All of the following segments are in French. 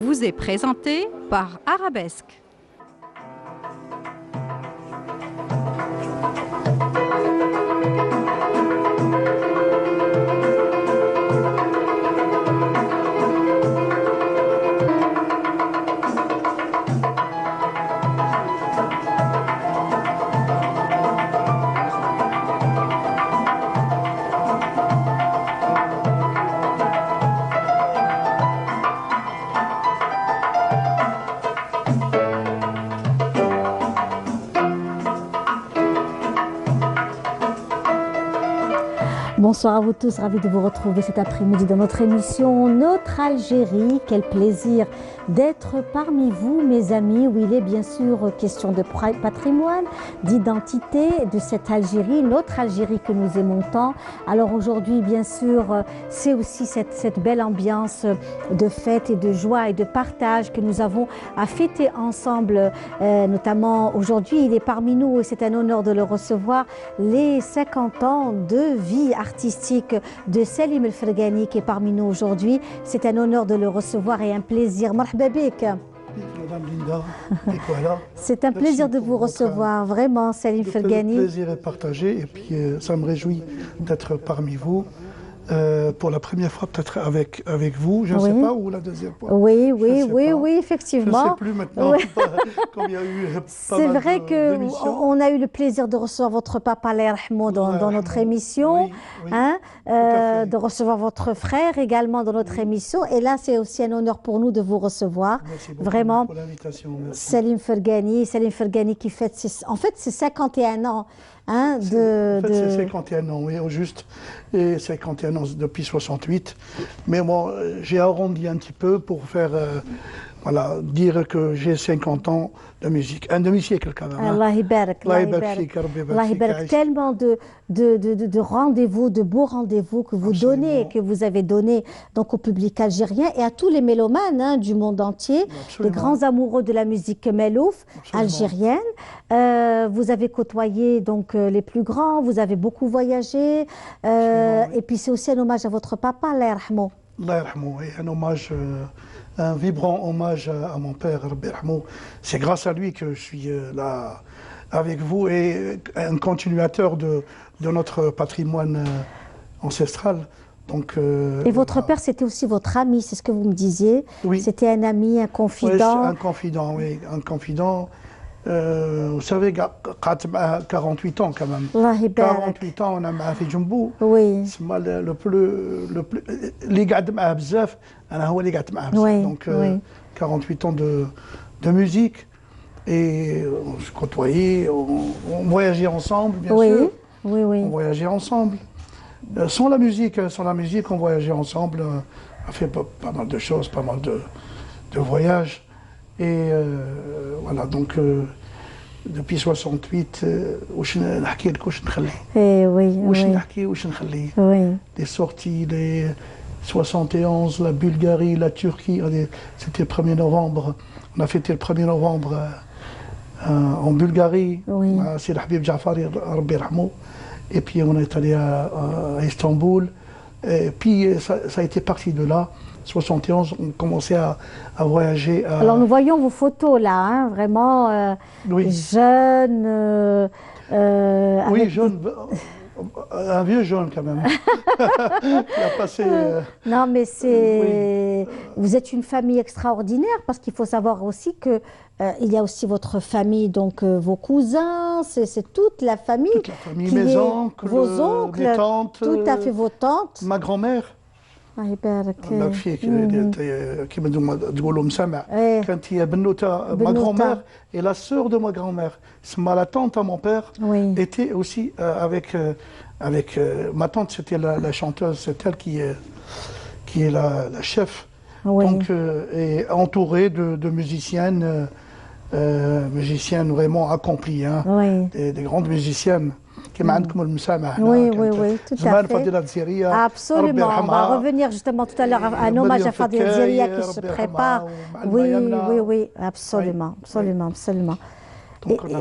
vous est présenté par Arabesque. Bonsoir à vous tous, ravi de vous retrouver cet après-midi dans notre émission Notre Algérie. Quel plaisir d'être parmi vous, mes amis, où il est bien sûr question de patrimoine, d'identité de cette Algérie, notre Algérie que nous aimons tant. Alors aujourd'hui, bien sûr, c'est aussi cette belle ambiance de fête et de joie et de partage que nous avons à fêter ensemble, notamment aujourd'hui, il est parmi nous et c'est un honneur de le recevoir, les 50 ans de vie artistique de Salim El Fergani qui est parmi nous aujourd'hui. C'est un honneur de le recevoir et un plaisir. Marhaba bik. Madame Linda, et voilà. C'est un plaisir de vous recevoir, vraiment, Salim Fergani. Le plaisir est partagé et puis ça me réjouit d'être parmi vous. Pour la première fois peut-être avec vous, je ne sais pas, ou la deuxième fois. Oui, effectivement. Je ne sais plus maintenant, comme il y a eu pas c'est mal vrai qu'on a eu le plaisir de recevoir votre papa, Allah yarhamou, dans notre émission, oui, hein, de recevoir votre frère également dans notre émission. Et là, c'est aussi un honneur pour nous de vous recevoir. Merci beaucoup vraiment pour l'invitation. Salim Fergani qui fête ses 51 ans. Hein, c'est 51 ans, oui, au juste, et 51 ans depuis 68. Mais moi, j'ai arrondi un petit peu pour faire, dire que j'ai 50 ans de musique. Un demi-siècle quand même. Allah yibarak, Allah yibarak. Tellement de rendez-vous, de beaux rendez-vous que vous donnez, que vous avez donné donc au public algérien et à tous les mélomanes du monde entier, les grands amoureux de la musique melouf algérienne. Vous avez côtoyé donc les plus grands, vous avez beaucoup voyagé, et puis c'est aussi un hommage à votre papa, Allah yarhamou. Allah yarhamou, un hommage, un vibrant hommage à mon père, Rabbi yarhamou. C'est grâce à lui que je suis là avec vous et un continuateur de notre patrimoine ancestral. Donc, et votre père, c'était aussi votre ami, c'est ce que vous me disiez. Oui. C'était un ami, un confident. Oui, un confident, oui, un confident. Vous savez, 48 ans quand même. 48 ans, on a fait Jumbo. Oui. C'est le plus. Les gars de Mabzef, donc 48 ans de musique. Et on se côtoyait, on voyageait ensemble, bien sûr. Oui. On voyageait ensemble. Sans la musique, on voyageait ensemble. On a fait pas mal de choses, pas mal de voyages. Et voilà, donc depuis 68, des sorties, les 71, la Bulgarie, la Turquie, c'était le 1er novembre. On a fêté le 1er novembre en Bulgarie, c'est le Habib Jafari, Rabbi yarhamou. Et puis on est allé à Istanbul. Et puis ça a été parti de là. 71, on commençait à voyager. Alors nous voyons vos photos là, hein, vraiment jeune. Oui, jeune, un vieux jeune quand même. Qui a passé. Non, mais c'est. Vous êtes une famille extraordinaire parce qu'il faut savoir aussi que il y a aussi votre famille, donc vos cousins, c'est toute la famille. Toute la famille, mes oncles, vos oncles, mes tantes. Tout à fait, vos tantes. Ma grand-mère. الله يبارك كيما تقولوا مسامع كانت هي بنوته ma grand-mère et la sœur de ma grand-mère la tante à mon père était aussi avec ma tante, c'était la chanteuse, c'est elle qui est la chef, donc et entourée de musiciennes vraiment accomplies, des grandes musiciennes. Oui, tout à fait. Absolument. On va revenir justement tout à l'heure à un hommage à Fadil Ziria qui se prépare. Oui, absolument.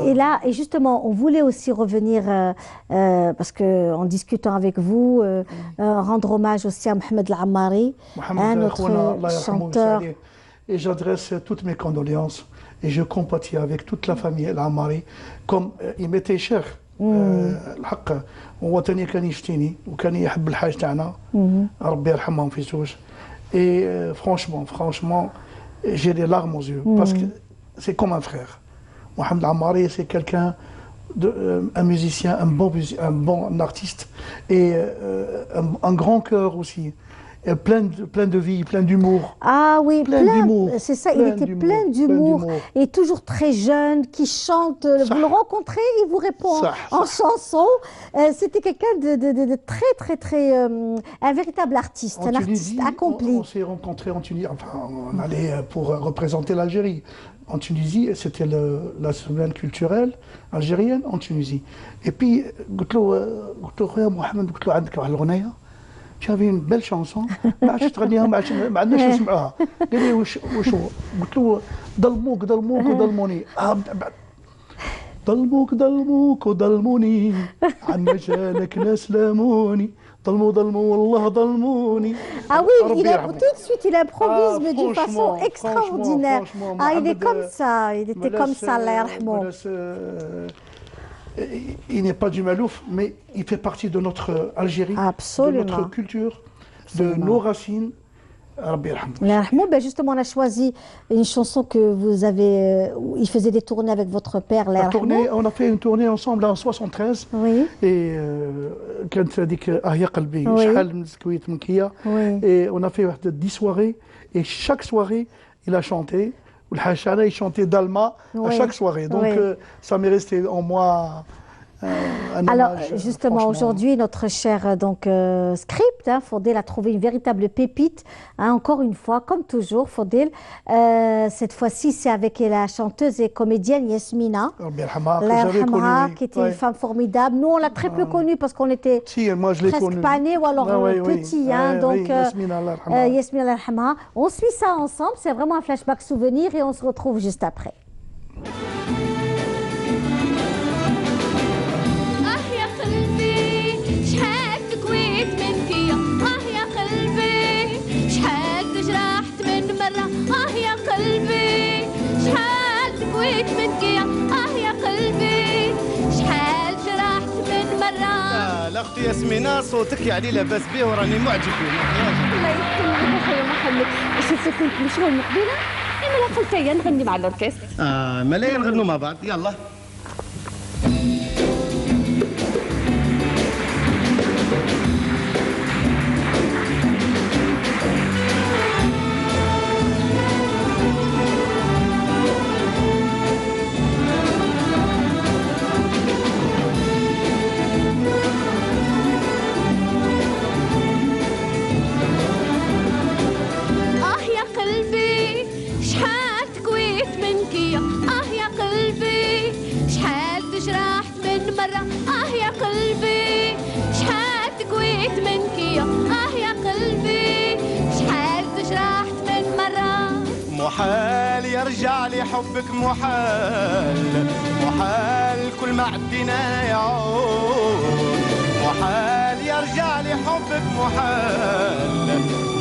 Et là, et justement, on voulait aussi revenir, parce qu'en discutant avec vous, rendre hommage aussi à Mohamed El Ammari, notre chanteur. et j'adresse toutes mes condoléances et je compatis avec toute la famille El Amari comme il m'était cher. الحق هو ثاني كان يشتيني وكان يحب الحاج تاعنا ربي يرحمهم في زوج. Et franchement, j'ai des larmes aux yeux parce que c'est comme un frère. Mohamed Amari, c'est quelqu'un, un musicien, un bon artiste et un grand cœur aussi. Plein de vie, plein d'humour. Ah oui, d'humour. C'est ça, il était plein d'humour et toujours très jeune, qui chante. Vous le rencontrez, il vous répond en chanson. C'était quelqu'un de très, un véritable artiste, un artiste accompli. On s'est rencontrés en Tunisie, enfin, on allait pour représenter l'Algérie. En Tunisie, c'était la semaine culturelle algérienne en Tunisie. Et puis, قلت له Mohamed, قلت له عندك واحد الأغنية Tu avais une belle chanson, ما عادش تغنيها ما عندناش نسمعوها. قال لي واش هو؟ قلت له ظلموك وظلموني. ظلموك وظلموني عن مجالك ناس لاموني ظلموا والله ظلموني. Ah oui, tout de suite il improvise mais d'une façon extraordinaire. Ah, il est comme ça, il était comme ça, Allah yarhamou. Il n'est pas du Malouf, mais il fait partie de notre Algérie, absolument, de notre culture, absolument, de nos racines. Ben justement, on a choisi une chanson que vous avez. Il faisait des tournées avec votre père. On a fait une tournée ensemble en 73. Oui. Et كانت هذيك يا قلبي شحال سكويت من كيا. Et on a fait 10 soirées et chaque soirée il a chanté. Le Hachana, il chantait Dalma à chaque soirée. Donc, ça m'est resté en moi un Alors, hommage, justement, aujourd'hui, notre cher script, Fodel a trouvé une véritable pépite. Encore une fois, comme toujours, Fodel. Cette fois-ci, c'est avec la chanteuse et comédienne Yasmina. Qui était une femme formidable. Nous, on l'a très peu connue parce qu'on était presque pas nés ou alors petits. Donc, Yasmina Al-Hamha. On suit ça ensemble. C'est vraiment un flashback souvenir et on se retrouve juste après. اختي ياسمينة صوتك يعني لاباس به وراني معجب به. الله يسلمك اخويا محمد. شفتي كنت مشغول مقبله؟ انا قلت هيا نغني مع الاوركستر. ملايا نغنوا مع بعض يلا. محال يرجع لي حبك محال كل ما عدينا يعود محال يرجع لي حبك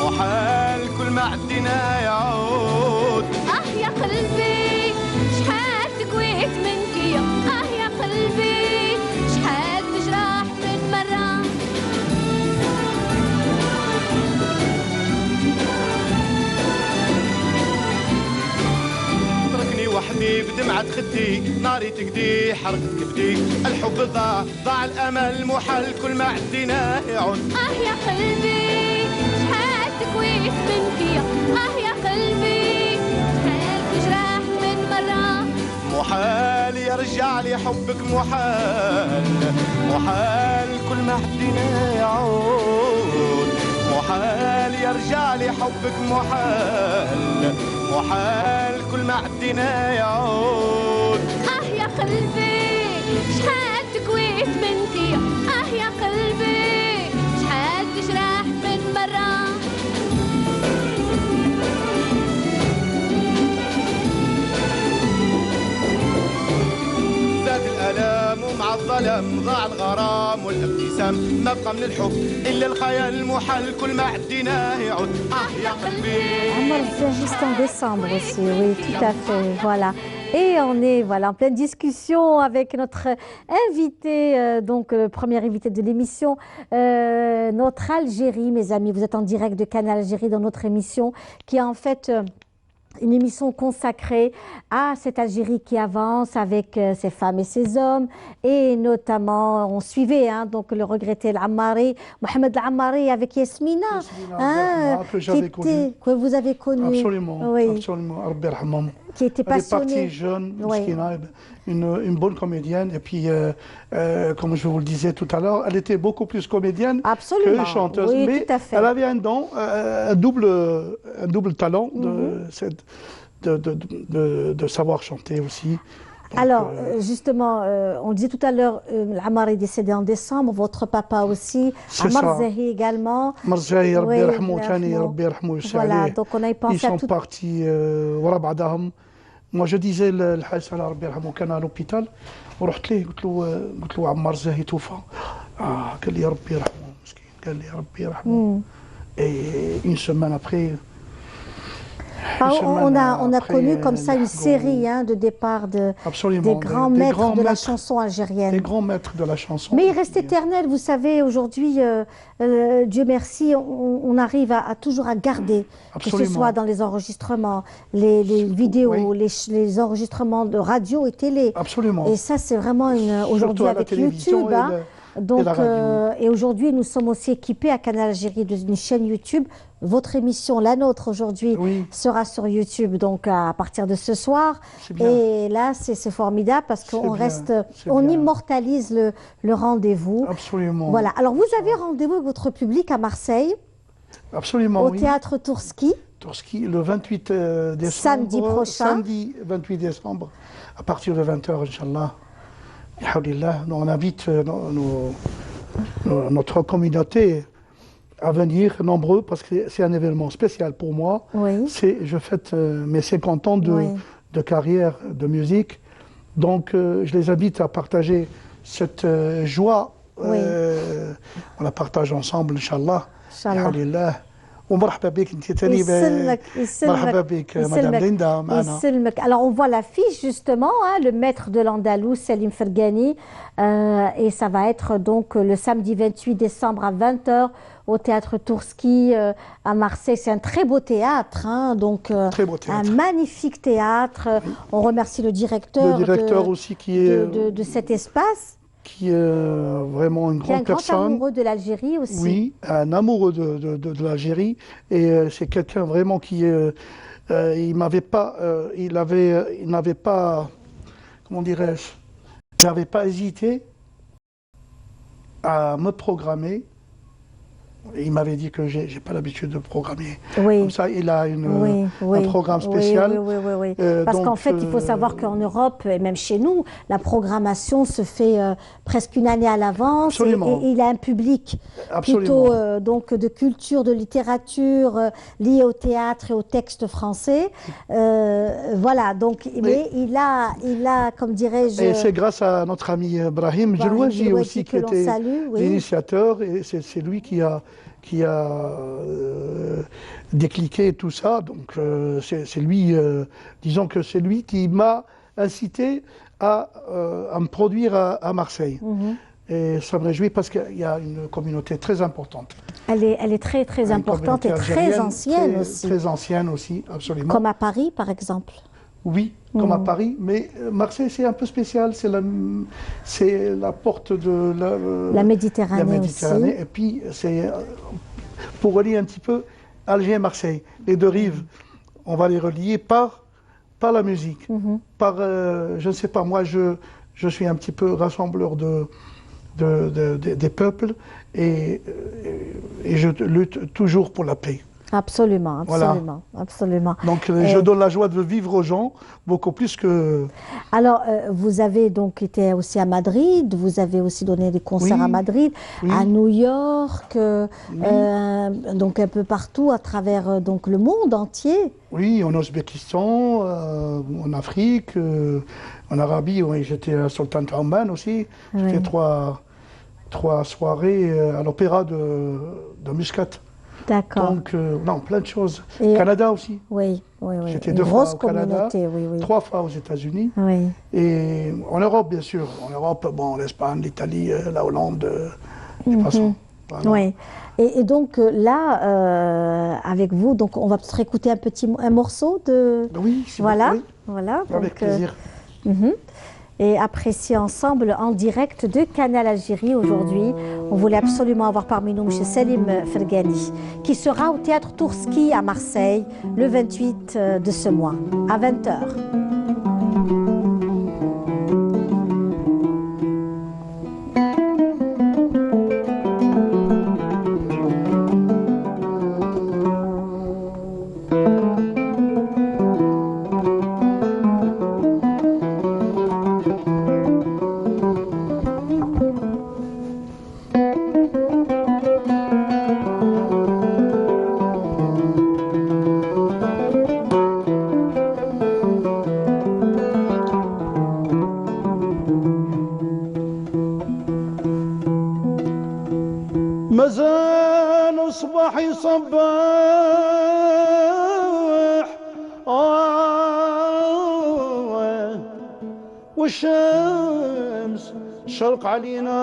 محال كل ما عدينا يعود يا قلبي شحال تقويت منك يا قلبي شحال تجرحت من مرة وحدي بدمعة خدي ناري تقدي حرقت كبدي الحب ضاع الأمل محال كل ما عديناه يعود يا قلبي شحال تكويت منك يا قلبي شحال تجرحت من مرة محال يرجع لي حبك محال كل ما عديناه يعود محال يرجع لي حبك محال كل ما عدينا يعود يا قلبي شحال تكويت منك يا قلبي شحال تجرحت من مرة زاد الألام ومع الظلام الظلام ضاع الغرام والابتسام ما بقى من الحب الا الخيال المحال كل ما عديناه يعود يا قلبي. Amar Zahist en décembre aussi, oui, tout à fait, voilà. Et on est voilà, en pleine discussion avec notre invité, donc le premier invité de l'émission, notre Algérie, mes amis. Vous êtes en direct de Canal Algérie dans notre émission qui est en fait une émission consacrée à cette Algérie qui avance avec ses femmes et ses hommes. Et notamment, on suivait donc le regretté Al-Ammari, Mohamed Al-Ammari avec Yasmina, que vous avez connu. Absolument, oui. absolument. Qui était passionnée. Elle est partie jeune, oui. une bonne comédienne. Et puis, comme je vous le disais tout à l'heure, elle était beaucoup plus comédienne absolument. que chanteuse. Oui, mais tout à fait. Elle avait un don, un double talent de savoir chanter aussi. Donc, alors, justement, on disait tout à l'heure, Ammar est décédé en décembre, votre papa aussi, Ammar Zahi également. Ammar Zahi, oui, voilà, donc on a pensé ils sont partis, moi je disais, الحسن ربي يرحمه كان à l'hôpital, ورحت ليه قلت له عمار زاهي توفى. قال لي يا ربي يرحمه مسكين، قال لي يا ربي يرحمه. Et une semaine après, on a connu comme ça une série de départ des grands maîtres de la chanson algérienne. Des grands maîtres de la chanson. Mais il reste éternel, vous savez, aujourd'hui, Dieu merci, on arrive toujours à garder, absolument. Que ce soit dans les enregistrements, les vidéos, oui. les enregistrements de radio et télé. Absolument. Et ça, c'est vraiment aujourd'hui avec YouTube. Donc, et aujourd'hui, nous sommes aussi équipés à Canal Algérie d'une chaîne YouTube. Votre émission, la nôtre aujourd'hui, oui. sera sur YouTube donc à partir de ce soir. Et là, c'est formidable parce qu'on reste, on immortalise le rendez-vous. Absolument. Voilà. Alors, vous avez rendez-vous avec votre public à Marseille. Absolument. Au théâtre Tourski. Tourski, le 28 décembre. Samedi prochain. Samedi 28 décembre, à partir de 20h, Inch'Allah. On invite notre communauté à venir nombreux parce que c'est un événement spécial pour moi. Oui. Je fête mes 50 ans de carrière de musique. Donc je les invite à partager cette joie. Oui. On la partage ensemble, Inch'Allah. Inch'Allah. ومرحبا بك انت تاني مرحبا بك مدام ليندا معنا. Alors on voit l'affiche justement, le maître de l'Andalous Selim Fergani, et ça va être donc le samedi 28 décembre à 20h au théâtre Tourski à Marseille. C'est un très beau théâtre, donc très beau théâtre. Un magnifique théâtre. Oui. On remercie le directeur aussi qui est de cet espace. Qui est vraiment une grande personne. Un grand amoureux de l'Algérie aussi. Oui, un amoureux de l'Algérie. Et c'est quelqu'un vraiment qui il n'avait pas, comment dirais-je, il n'avait pas hésité à me programmer. Il m'avait dit que je n'ai pas l'habitude de programmer. Oui. Comme ça, il a un programme spécial. Oui. Parce qu'en fait, il faut savoir qu'en Europe, et même chez nous, la programmation se fait presque une année à l'avance. Et il a un public plutôt donc, de culture, de littérature, lié au théâtre et au texte français. Voilà, donc, mais il a, comme dirais-je... Et c'est grâce à notre ami Brahim Djelouaji aussi, qui était l'initiateur. Et c'est lui qui a décliqué tout ça. Donc c'est lui, disons que c'est lui qui m'a incité à me produire à Marseille. Et ça me réjouit parce qu'il y a une communauté très importante. Elle est très très importante et très ancienne aussi. Très ancienne aussi, absolument. Comme à Paris par exemple. Oui, comme à Paris, mais Marseille c'est un peu spécial, c'est la porte de la Méditerranée aussi. Et puis c'est, pour relier un petit peu Alger et Marseille, les deux rives, on va les relier par la musique, par, je ne sais pas, moi je suis un petit peu rassembleur des peuples et je lutte toujours pour la paix. Absolument, Voilà. absolument, absolument. Donc je donne la joie de vivre aux gens, beaucoup plus que... Alors, vous avez donc été aussi à Madrid, vous avez aussi donné des concerts Oui, à Madrid, oui. à New York, donc un peu partout à travers donc le monde entier. Oui, en Ouzbékistan, en Afrique, en Arabie, oui, j'étais à Sultan Oman aussi. J'ai fait trois soirées à l'opéra de Muscat. D'accord. Donc, non, plein de choses. Et- Canada aussi. Oui, oui, oui. J'étais Une 2 fois grosse au Canada, communauté, oui, oui. 3 fois aux États-Unis. Oui. Et en Europe, bien sûr. En Europe, bon, l'Espagne, l'Italie, la Hollande, de toute façon. Voilà. Oui. Et donc là, avec vous, donc on va peut-être écouter un morceau de. Oui, c'est Voilà, oui, voilà. avec plaisir. Et apprécier ensemble en direct de Canal Algérie aujourd'hui. On voulait absolument avoir parmi nous M. Selim Fergani, qui sera au théâtre Tourski à Marseille le 28 de ce mois, à 20h. مازال صباح يصبح والشمس شرق علينا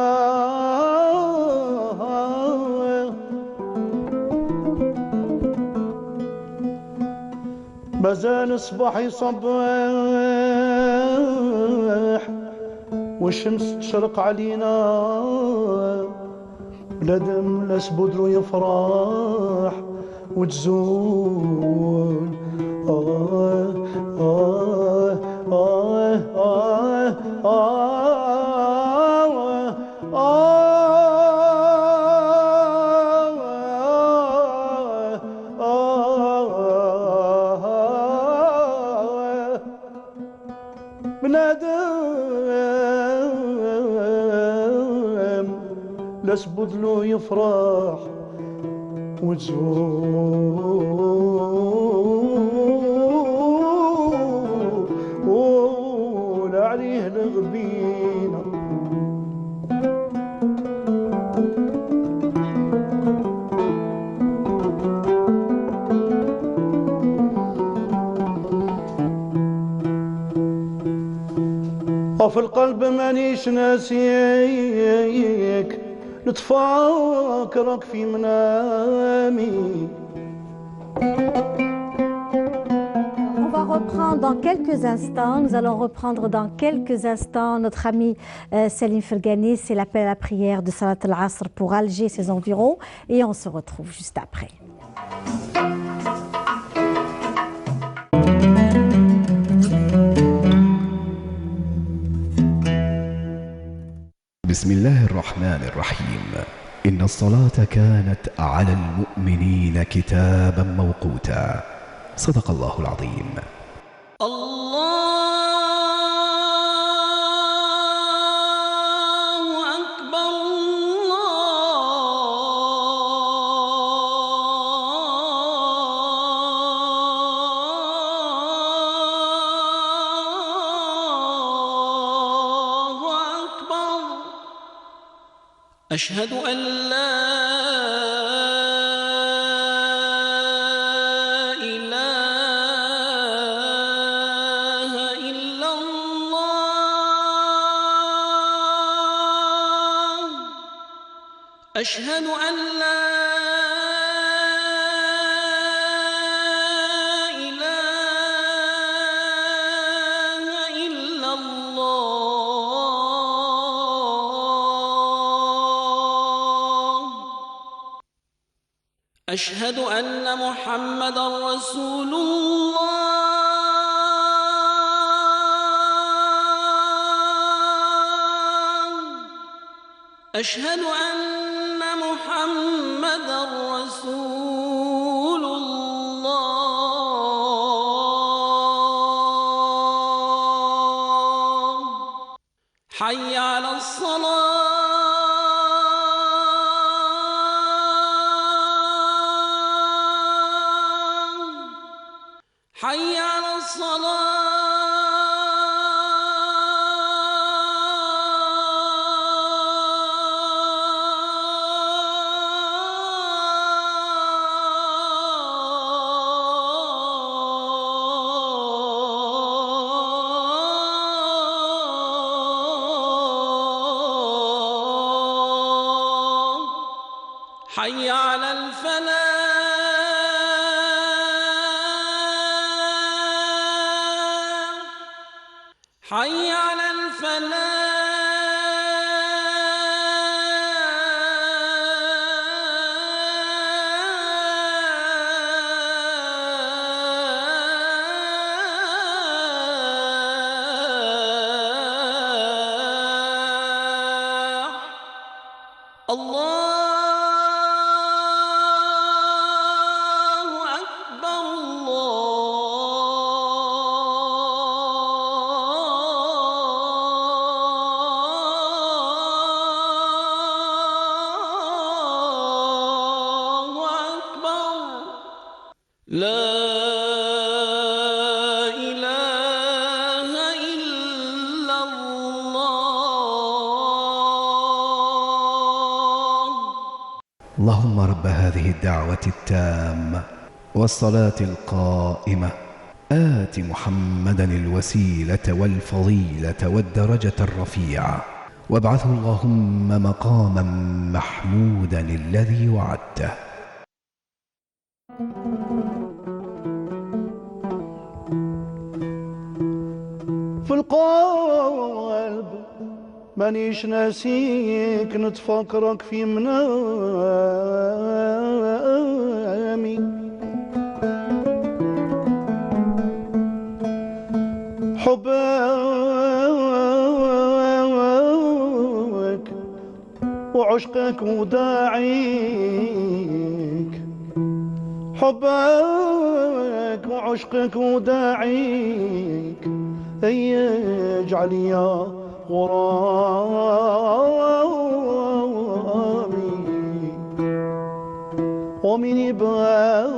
مازال صباح يصبح والشمس تشرق علينا بلادم لا سبودلو يفرح وتزول بنادم لاسبود له يفرح وتزول عليه الغبينه وفي القلب مانيش ناسيك نتفكرك في منامي. On va reprendre dans quelques instants, nous allons reprendre dans quelques instants notre ami Selim Fergani, c'est l'appel à la prière de Salat al-Asr pour Alger et ses environs et on se retrouve juste après. بسم الله الرحمن الرحيم إن الصلاة كانت على المؤمنين كتابا موقوتا صدق الله العظيم. أشهد أن لا إله إلا الله أشهد أن لا إله إلا الله أشهد أن محمدًا رسول الله أشهد أن محمدًا رسول حي على الصلاة حي على الصلاة حي على الفلاح حي على الفلاح الله أكبر الله أكبر لا إله إلا الله. اللهم رب هذه الدعوة التامة والصلاة القائمة آت محمدا الوسيلة والفضيلة والدرجة الرفيعة وابعثه اللهم مقاما محمودا الذي وعدته. في القلب مانيش ناسيك نتفكرك في منامي حبك وعشقك وداعيك حبك وعشقك وداعيك يجعل يا غرامي ومن يبات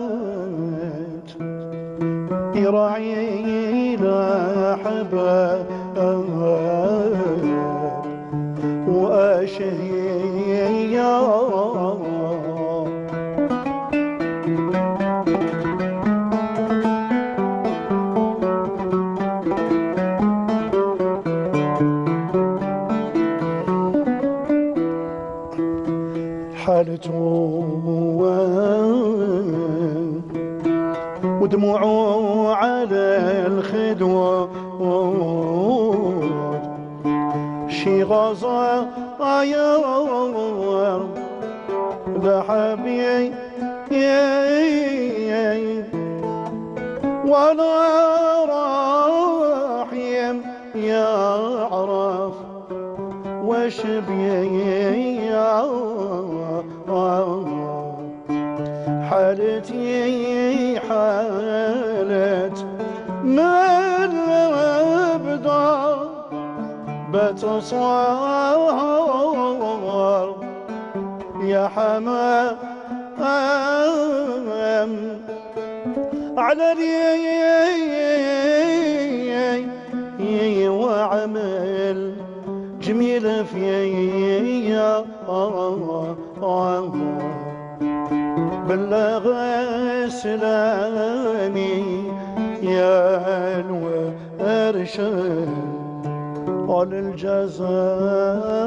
يراعي لحباب وأشهي يا حالته ودموعه على الخدود شي غزاير ذهبي ولا راح يعرف وش بيه حالتي حالة من أبدا بتصور يا حمام على لي وعمل جميل فيا بلغ سلامي يا الورشة على الجزائر.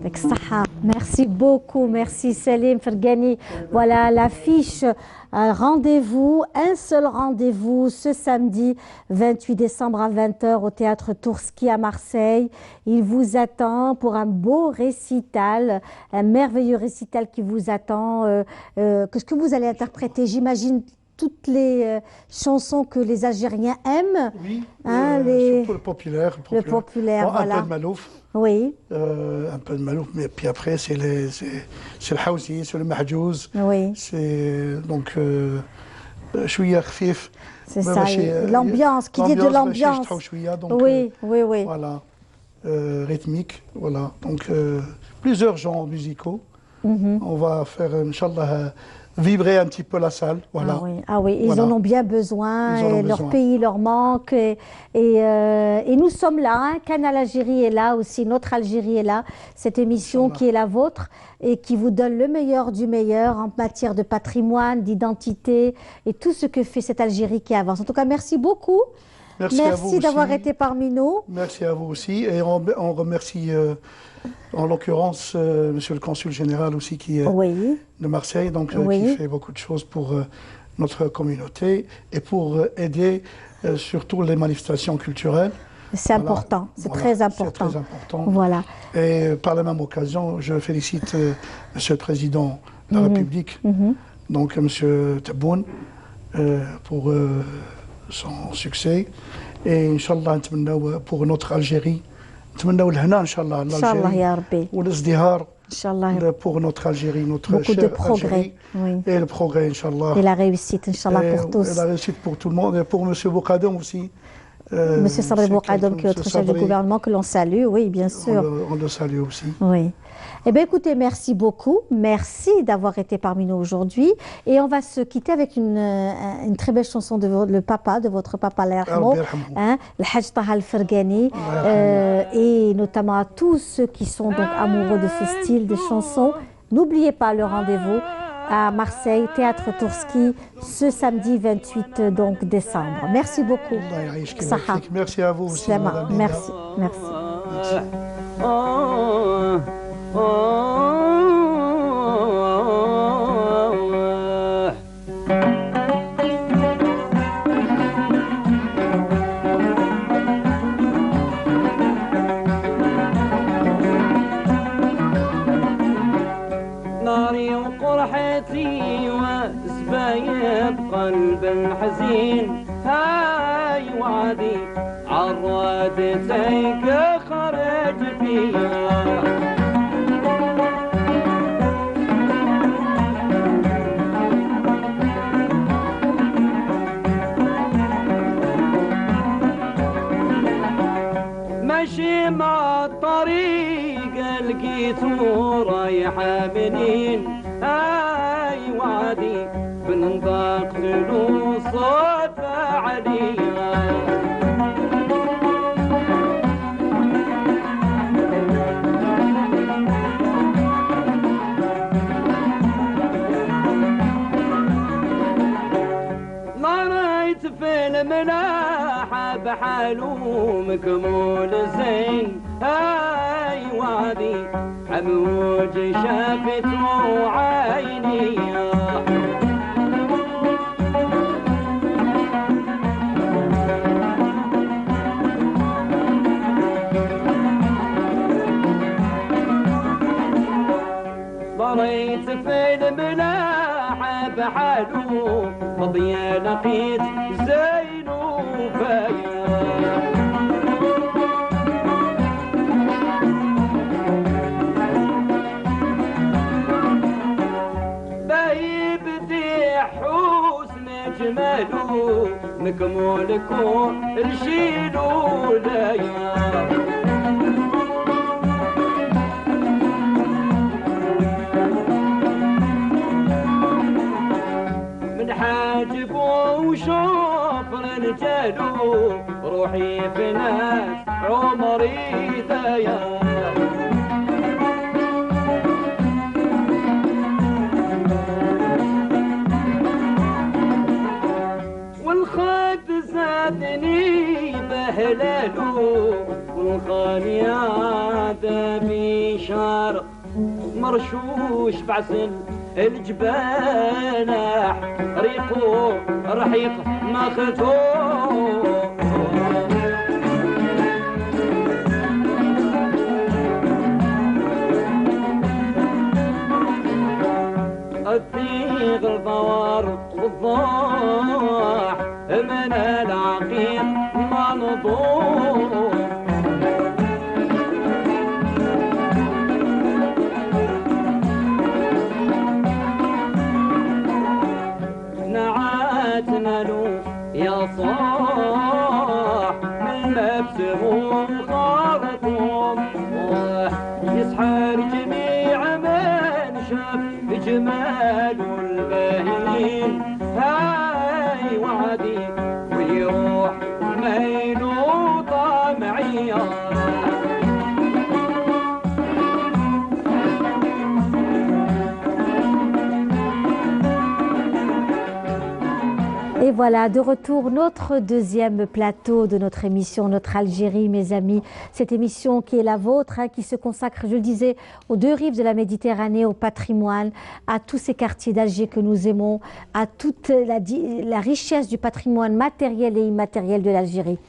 Avec Saha. Merci beaucoup, merci Salim Fergani. Voilà l'affiche. Rendez-vous, un seul rendez-vous ce samedi 28 décembre à 20h au théâtre Tourski à Marseille. Il vous attend pour un beau récital, un merveilleux récital qui vous attend. Qu'est-ce que vous allez interpréter? J'imagine toutes les chansons que les Algériens aiment. Oui, surtout le populaire. Le populaire, voilà. Un peu de Malouf. Oui. Un peu de Malouf, mais puis après c'est le Haousi, c'est le Mahjouz. Oui. C'est donc شويه خفيف. C'est ça, l'ambiance, qui dit de l'ambiance. Oui, oui, oui. Voilà, rythmique, voilà. Donc, plusieurs genres musicaux. On va faire, Inch'Allah, vibrer un petit peu la salle. Voilà. Ah oui, ils en ont bien besoin, et leur pays leur manque. Et nous sommes là, hein. Canal Algérie est là aussi, notre Algérie est là. Cette émission qui est la vôtre et qui vous donne le meilleur du meilleur en matière de patrimoine, d'identité et tout ce que fait cette Algérie qui avance. En tout cas, merci beaucoup. Merci d'avoir été parmi nous. Merci à vous aussi. Et on remercie, en l'occurrence, Monsieur le Consul Général aussi, qui est de Marseille, donc qui fait beaucoup de choses pour notre communauté et pour aider surtout les manifestations culturelles. C'est important, c'est très important. C'est très important. Voilà. Et par la même occasion, je félicite Monsieur le Président de la République, donc Monsieur Tebboune, pour son succès. Et Inch'Allah, pour notre Algérie, نتمنوا الهنا ان شاء الله ان شاء الله يا ربي والازدهار ان شاء الله pour notre Algérie, notre beaucoup de chère progrès Algérie, et le progrès Inch'Allah et la réussite Inch'Allah pour tous et la réussite pour tout le monde et pour Monsieur Boukadoum aussi. Monsieur Sabri Boukadoum qui est notre chef de gouvernement que l'on salue, oui bien sûr. On le salue aussi. Oui. Eh bien écoutez, merci beaucoup, merci d'avoir été parmi nous aujourd'hui et on va se quitter avec une très belle chanson de le papa, de votre papa, hein, le Hajj Taha Al-Fergani, et notamment à tous ceux qui sont donc amoureux de ce style de chanson. N'oubliez pas le rendez-vous à Marseille, Théâtre Tourski, ce samedi 28 donc décembre. Merci beaucoup. Merci à vous aussi. Merci, merci. ناري وقرحتي وزبايب قلب حزين هاي وعدي عرادتك خرج فيها ماشي مع الطريق لقيته رايحة منين هاي وعدي بنضاق له صوت عليها مريت في الملاحة بحاله مكمول زين هاي وعدي حموج شافته عيني مريت في الملاحة بحاله فضيا لقيت زين وفايا جماله مكمولكم رشيلو ليا من حاجب وشوف رجالو روحي في ناس عمري ضيا زادني بهلاله والخاني عاد بشار مرشوش بعسل الجبانح ريقو رحيق مختوم الثيغ الضوار والضاح من العقيق منظور نعات يا صاح من مبسم وخرطوم يسحر جميع من شاف جمال البهين هاي وعدي ويروح ميل وطمعيه. Et voilà, de retour, notre deuxième plateau de notre émission, notre Algérie, mes amis. Cette émission qui est la vôtre, hein, qui se consacre, je le disais, aux deux rives de la Méditerranée, au patrimoine, à tous ces quartiers d'Alger que nous aimons, à toute la richesse du patrimoine matériel et immatériel de l'Algérie.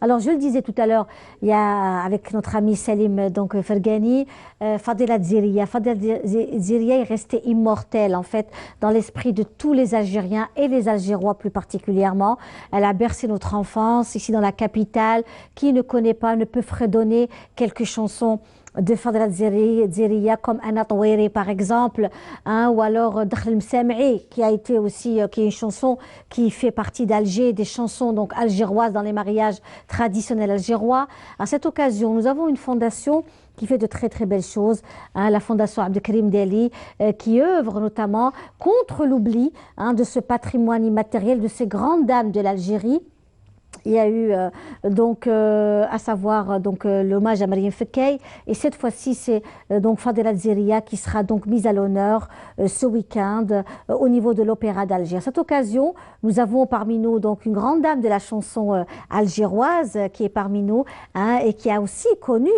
Alors, je le disais tout à l'heure, il y a avec notre ami Salim donc Fergani, Fadela Dziria. Fadela Dziria est restée immortelle en fait dans l'esprit de tous les Algériens et les Algérois plus particulièrement. Elle a bercé notre enfance ici dans la capitale. Qui ne connaît pas, ne peut fredonner quelques chansons de Fadela Dziria comme Anna Tawiri par exemple, hein, ou alors Dakhl Msam'i qui a été aussi qui est une chanson qui fait partie d'Alger, des chansons donc algéroises dans les mariages traditionnels algérois. À cette occasion, nous avons une fondation qui fait de très très belles choses, hein, la fondation Abdelkrim Deli, qui œuvre notamment contre l'oubli, hein, de ce patrimoine immatériel de ces grandes dames de l'Algérie. Il y a eu donc à savoir donc l'hommage à Mariam Fekay, et cette fois-ci c'est donc Fadela Dziria qui sera donc mise à l'honneur ce week-end au niveau de l'Opéra d'Alger. À cette occasion, nous avons parmi nous donc une grande dame de la chanson algéroise qui est parmi nous, hein, et qui a aussi connu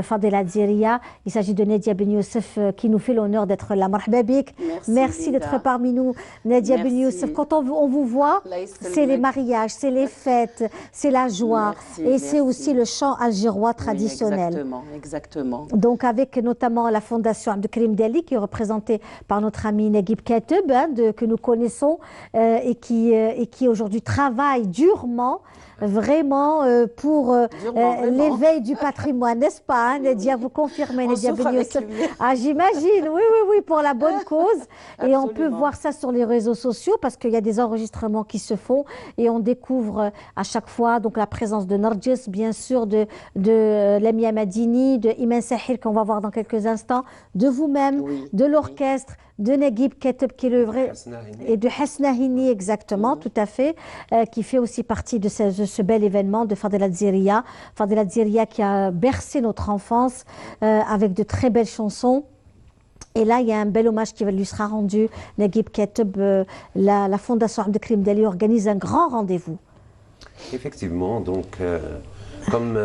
Fadela Dziria. Il s'agit de Nadia Ben Youssef qui nous fait l'honneur d'être là. Marhaba bik. Merci d'être parmi nous, Nadia Ben Youssef. Quand on vous voit, c'est les mariages, c'est les fêtes, c'est la joie, et c'est aussi le chant algérois traditionnel. Exactement, exactement. Donc avec notamment la fondation Abdelkrim Deli qui est représentée par notre ami Naguib Kateb, hein, que nous connaissons, et qui aujourd'hui travaille durement vraiment pour l'éveil du patrimoine, n'est-ce pas, hein, Nadia, vous confirmez, Nadia Ben Youssef? Ah, j'imagine, oui, pour la bonne cause. Et on peut voir ça sur les réseaux sociaux parce qu'il y a des enregistrements qui se font et on découvre à chaque fois donc la présence de Nargis, bien sûr, de Lamia Madini, de Iman Sahir qu'on va voir dans quelques instants, de vous-même, de l'orchestre, de Naguib Kateb qui est le vrai, et de Hasna Hini, exactement, tout à fait, qui fait aussi partie de ce bel événement de Fadela Dziria. Fadela Dziria qui a bercé notre enfance avec de très belles chansons. Et là, il y a un bel hommage qui lui sera rendu. Naguib Kateb, la fondation Abdelkrim Deli organise un grand rendez-vous. Effectivement, donc comme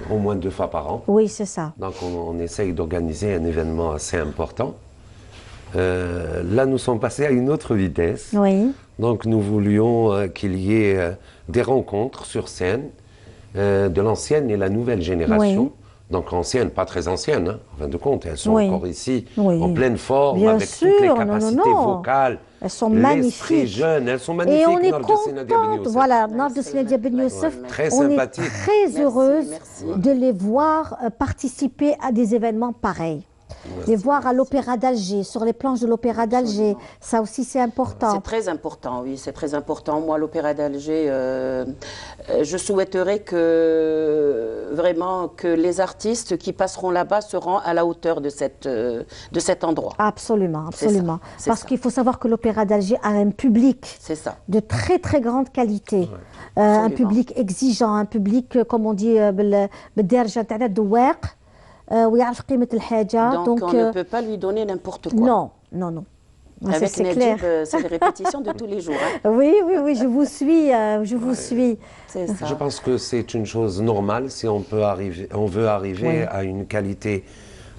au moins 2 fois par an. Oui, c'est ça. Donc on essaye d'organiser un événement assez important. Là, nous sommes passés à une autre vitesse. Oui. Donc nous voulions qu'il y ait des rencontres sur scène de l'ancienne et la nouvelle génération. Oui. Donc anciennes, pas très anciennes, hein, en fin de compte, elles sont encore ici, en pleine forme, bien avec sûr, toutes les capacités vocales. Elles sont magnifiques. Jeunes, elles sont magnifiques. Et on est contente, voilà, Nadia Ben Youssef, très on sympathique. est très heureuse de les voir participer à des événements pareils. Les voir à l'Opéra d'Alger, sur les planches de l'Opéra d'Alger, ça aussi c'est important. C'est très important, oui, c'est très important. Moi, l'Opéra d'Alger, je souhaiterais que vraiment que les artistes qui passeront là-bas seront à la hauteur de cet endroit. Absolument, absolument. Parce qu'il faut savoir que l'Opéra d'Alger a un public de très très grande qualité. Un public exigeant, un public, comme on dit, donc on ne peut pas lui donner n'importe quoi. Non, non, non. Avec Naguib, c'est des répétitions de tous les jours. Hein. Oui, je vous suis, suis. C'est ça. Je pense que c'est une chose normale si on veut arriver à une qualité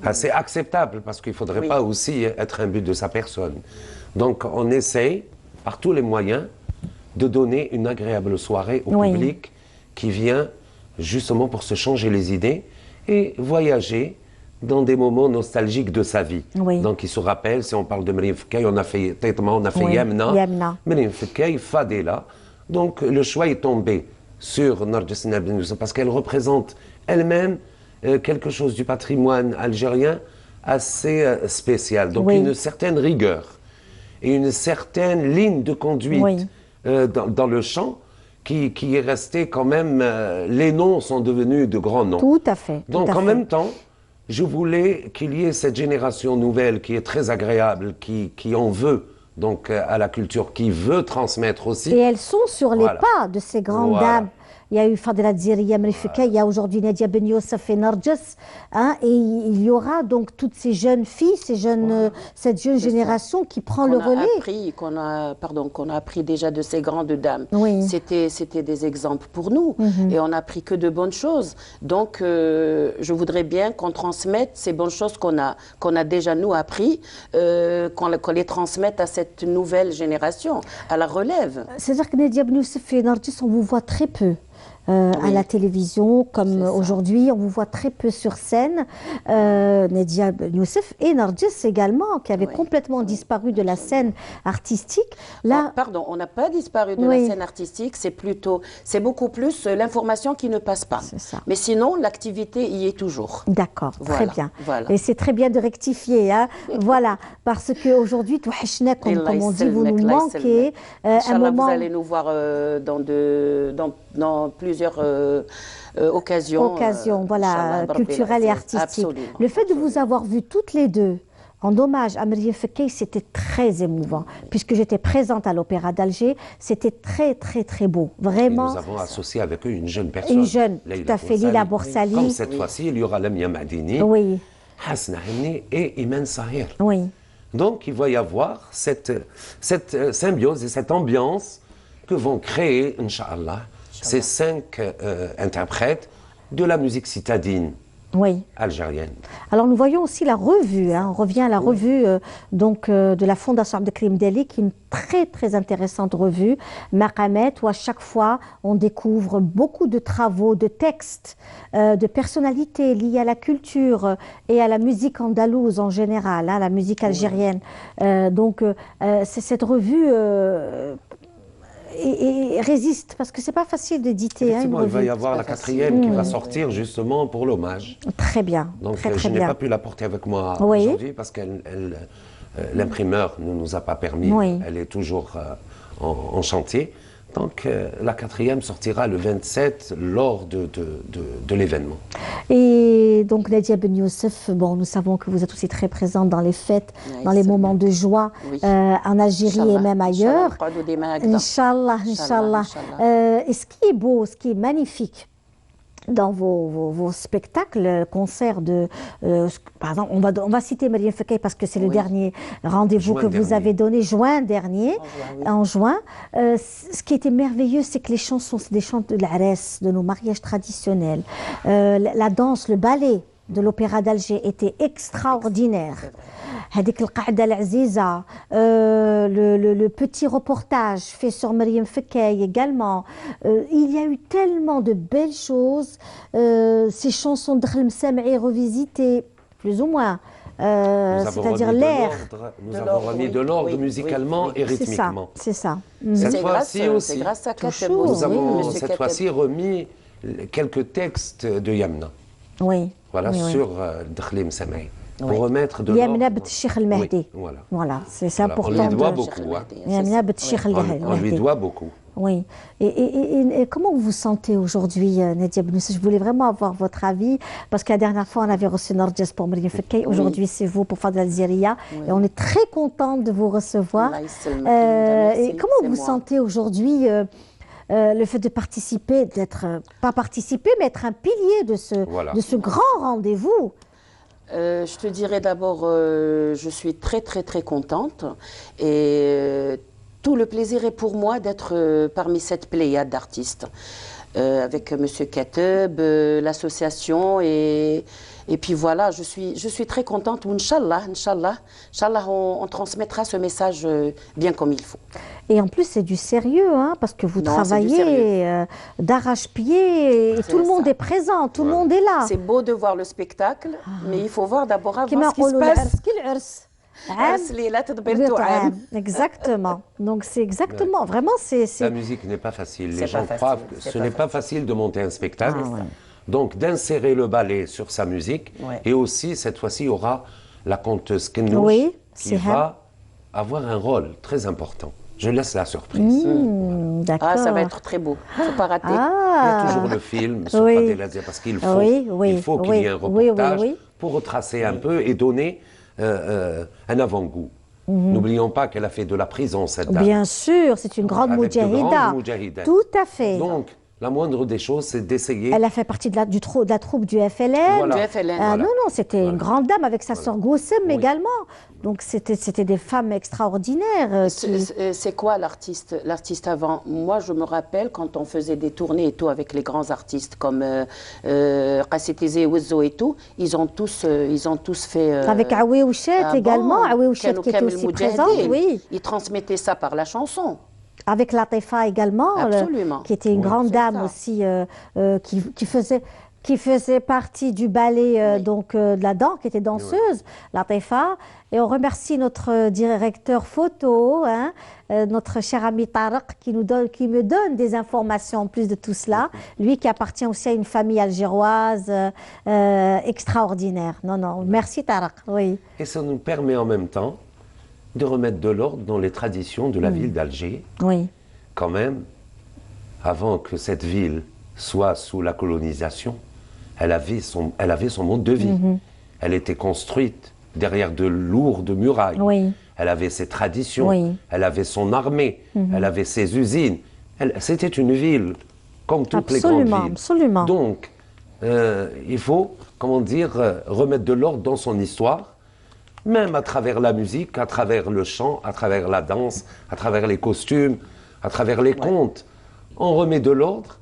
assez acceptable, parce qu'il ne faudrait pas aussi être un but de sa personne. Donc on essaye, par tous les moyens, de donner une agréable soirée au public qui vient justement pour se changer les idées et voyager dans des moments nostalgiques de sa vie. Donc il se rappelle, si on parle de Mariam Fekay, on a fait Taïtma, on a fait Yamna, Mariam Fekay, Fadela. Donc le choix est tombé sur Nargis Ben Youssef parce qu'elle représente elle-même quelque chose du patrimoine algérien assez spécial. Donc une certaine rigueur et une certaine ligne de conduite dans le chant qui est resté quand même... les noms sont devenus de grands noms. Tout à fait. Donc en même temps, je voulais qu'il y ait cette génération nouvelle qui est très agréable, qui en veut donc à la culture, qui veut transmettre aussi. Et elles sont sur les pas de ces grandes dames. Il y a eu Fadela Dziriya Mrifika, il y a aujourd'hui Nadia Ben Youssef et Narjis, hein, et il y aura donc toutes ces jeunes filles, cette jeune génération qui prend le relais. Qu'on a appris déjà de ces grandes dames. Oui. C'était des exemples pour nous, et on n'a appris que de bonnes choses. Donc, je voudrais bien qu'on transmette ces bonnes choses qu'on a déjà nous appris, qu'on les transmette à cette nouvelle génération, à la relève. C'est-à-dire que Nadia Ben Youssef et Narjis, on vous voit très peu. À la télévision, comme aujourd'hui, on vous voit très peu sur scène. Nadia Ben Youssef et Narjis également, qui avaient complètement disparu de la scène artistique. Là, pardon, on n'a pas disparu de la scène artistique, c'est beaucoup plus l'information qui ne passe pas. Mais sinon, l'activité y est toujours. D'accord, très bien. Voilà. Et c'est très bien de rectifier, hein. Voilà, parce qu'aujourd'hui, comme on dit, vous nous manquez. Un moment... Vous allez nous voir dans plusieurs occasions voilà, culturelles et artistiques. Absolument. Le fait de vous avoir vues toutes les deux en hommage à Mariam Fakkay, c'était très émouvant, puisque j'étais présente à l'Opéra d'Alger. C'était très, très, très beau. Vraiment. Et nous avons associé avec eux une jeune personne. Une jeune, tout à fait, Lila Boursali. Comme cette fois-ci, il y aura Lamia Madini, Hasna Henni et Iman Sahir. Oui. Donc, il va y avoir cette symbiose et cette ambiance que vont créer, Inch'Allah, ces 5 interprètes de la musique citadine algérienne. Alors nous voyons aussi la revue, hein. On revient à la revue de la Fondation Abdelkrim Dali, qui est une très très intéressante revue, Maqamet, où à chaque fois on découvre beaucoup de travaux, de textes, de personnalités liées à la culture et à la musique andalouse en général, hein, la musique algérienne. Donc c'est cette revue... Et résiste, parce que c'est pas facile d'éditer. Il va y avoir la 4e qui va sortir justement pour l'hommage. Très bien. Donc très je n'ai pas pu la porter avec moi aujourd'hui parce que l'imprimeur ne nous a pas permis. Elle est toujours en chantier. Donc la 4e sortira le 27 lors de l'événement. Et donc Nadia Ben Youssef, bon, nous savons que vous êtes aussi très présente dans les fêtes, dans les moments de joie en Algérie et même ailleurs. Inch'Allah, Inch'Allah. Et ce qui est beau, ce qui est magnifique dans vos spectacles, concerts par exemple, on va citer Mariam Fakkay parce que c'est le dernier rendez-vous que vous avez donné, juin dernier, en juin. Ce qui était merveilleux, c'est que les chansons, c'est des chants de l'Arès, de nos mariages traditionnels. La danse, le ballet de l'Opéra d'Alger était extraordinaire. هذيك القعدة العزيزة, le petit reportage fait sur Mariam Fakkay également. Il y a eu tellement de belles choses. Ces chansons de Dakhel Msam'i revisitées, plus ou moins. C'est-à-dire l'air. Nous avons remis de l'ordre musicalement et rythmiquement. C'est ça. Cette fois-ci aussi, grâce à nous avons cette fois-ci remis quelques textes de Yamna. Voilà, sur Dakhel Msam'i. Pour remettre de l'ordre. Voilà, c'est important. On lui doit beaucoup. On lui doit beaucoup. Oui. Et comment vous vous sentez aujourd'hui, Nadia Ben Youssef? Je voulais vraiment avoir votre avis, parce que la dernière fois, on avait reçu Narjis pour Mariam Fakkay. Aujourd'hui, c'est vous pour Fadela Dziriya. Et on est très contente de vous recevoir. Et comment vous vous sentez aujourd'hui le fait de participer, pas participer, mais être un pilier de ce grand rendez-vous? Je te dirais d'abord, je suis très très très contente et tout le plaisir est pour moi d'être parmi cette pléiade d'artistes avec M. Kateb, l'association et puis voilà, je suis très contente. Inch'Allah, on transmettra ce message bien comme il faut. Et en plus, c'est du sérieux, hein, parce que vous travaillez d'arrache-pied et tout le monde est présent, tout le monde est là. C'est beau de voir le spectacle, mais il faut voir d'abord avant ce qui se passe. Exactement. Donc c'est exactement, vraiment c'est... La musique n'est pas facile. Les gens croient que ce n'est pas facile de monter un spectacle. Donc d'insérer le ballet sur sa musique. Et aussi, cette fois-ci, il y aura la conteuse Kenouch qui va avoir un rôle très important. Je laisse la surprise. D'accord. Ah, ça va être très beau. Il ne faut pas rater. Il y a toujours le film sur Fadel Aziz, parce qu'il faut qu'il y ait un reportage pour retracer un peu et donner un avant-goût. N'oublions pas qu'elle a fait de la prison, cette dame. Bien sûr, c'est une grande moudjahida. Tout à fait. Donc, la moindre des choses, c'est d'essayer... Elle a fait partie de la troupe du FLN. Voilà. Du FLN. Non, non, c'était une grande dame avec sa sœur Goussem également. Donc, c'était des femmes extraordinaires. C'est quoi l'artiste avant? Moi, je me rappelle quand on faisait des tournées et tout avec les grands artistes comme Qassitizi, Ouzo et tout, ils ont tous fait... avec Aoui Ouchet également. Aoui Ouchet qui était aussi présente, oui. Ils transmettaient ça par la chanson. Avec Latifa également, qui était une grande dame aussi, qui faisait partie du ballet de la danse, qui était danseuse, Latifa. Et on remercie notre directeur photo, notre cher ami Tariq, qui me donne des informations en plus de tout cela. Lui qui appartient aussi à une famille algéroise extraordinaire. Non, merci Tariq, oui. Et ça nous permet en même temps de remettre de l'ordre dans les traditions de la ville d'Alger. Oui. Quand même, avant que cette ville soit sous la colonisation, elle avait son mode de vie. Elle était construite derrière de lourdes murailles. Oui. Elle avait ses traditions. Oui. Elle avait son armée. Elle avait ses usines. C'était une ville comme toutes les grandes villes. Absolument. Donc, il faut, remettre de l'ordre dans son histoire, même à travers la musique, à travers le chant, à travers la danse, à travers les costumes, à travers les contes. On remet de l'ordre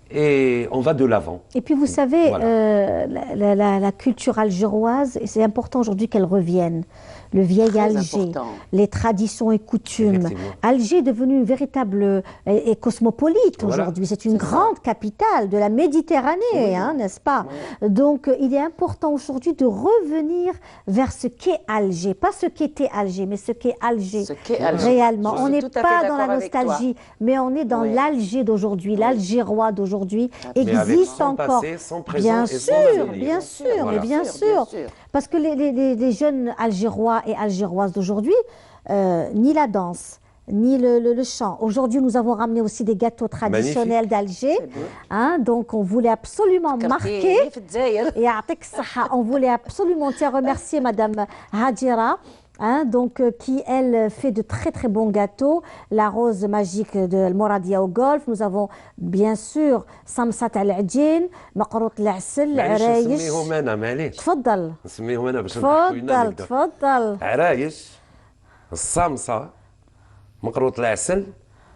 et on va de l'avant. Et puis vous savez, la culture algéroise, c'est important aujourd'hui qu'elle revienne. Le vieil Alger, les traditions et coutumes. Alger est devenu une véritable et cosmopolite aujourd'hui. C'est une grande capitale de la Méditerranée, n'est-ce pas? Donc il est important aujourd'hui de revenir vers ce qu'est Alger. Pas ce qu'était Alger, mais ce qu'est Alger. Réellement. On n'est pas dans la nostalgie, mais on est dans l'Alger d'aujourd'hui. L'Algérois d'aujourd'hui existe encore. Passé, son présent bien sûr. Parce que les jeunes Algérois et Algéroises d'aujourd'hui, ni la danse, ni le chant. Aujourd'hui, nous avons ramené aussi des gâteaux traditionnels d'Alger. Donc, on voulait absolument marquer. Et on voulait absolument remercier Madame Hadjira. Qui elle fait de très très bons gâteaux, la rose magique de Moradia au Golfe. Nous avons bien sûr Samsat al-Adjin, Maqrout al-Asl, Arayish. نسميهم انا معليش تفضل نسميهم انا باش نضحكوا لنا. تفضل عرايش، الصامصه، مقروط العسل،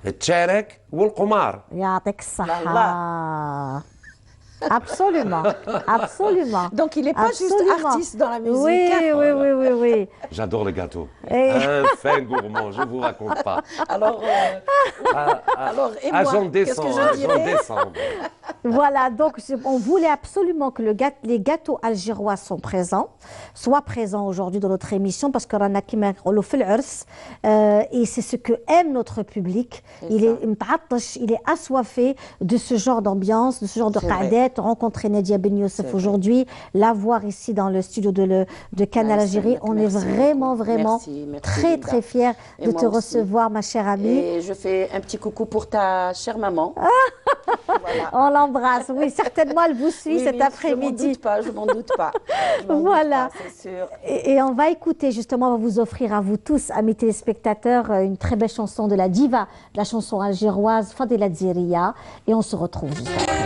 التشارك والقمار. يعطيك الصحة. Absolument. Donc il n'est pas juste artiste dans la musique. Oui. J'adore les gâteaux. Un fin gourmand, je ne vous raconte pas. Alors, et moi, qu'est-ce que je dirais? Voilà, donc on voulait absolument que les gâteaux algérois soient présents aujourd'hui dans notre émission parce que et c'est ce que aime notre public. Il est assoiffé de ce genre d'ambiance, de ce genre de qa'adat. Rencontrer Nadia Ben Youssef aujourd'hui, la voir ici dans le studio de Canal Algérie. On est vraiment très très fiers de te recevoir, ma chère amie. Et je fais un petit coucou pour ta chère maman. On l'embrasse, oui, certainement elle vous suit cet après-midi. Je m'en doute pas. Voilà. C'est sûr. Et on va écouter justement, on va vous offrir à vous tous, amis téléspectateurs, une très belle chanson de la diva, de la chanson algéroise Fadela Dziria. Et on se retrouve juste après.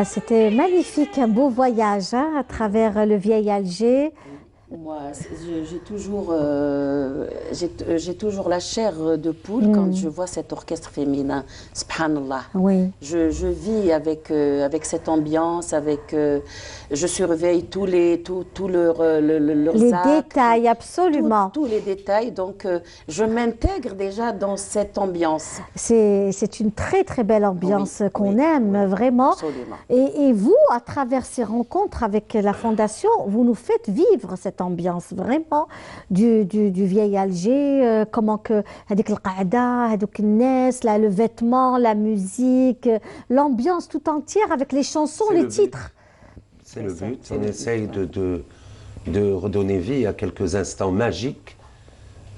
C'était magnifique, un beau voyage hein, à travers le vieil Alger. Moi, j'ai toujours la chair de poule quand je vois cet orchestre féminin. Subhanallah. Oui. Je vis avec cette ambiance, je surveille tous leurs les actes, détails, absolument. tous les détails. Donc, je m'intègre déjà dans cette ambiance. C'est une très très belle ambiance qu'on aime vraiment. Absolument. Et vous, à travers ces rencontres avec la Fondation, vous nous faites vivre cette ambiance vraiment du vieil Alger, comment que avec le qaada, avec le vêtement, la musique, l'ambiance tout entière avec les chansons, les titres. C'est le but. On essaye de redonner vie à quelques instants magiques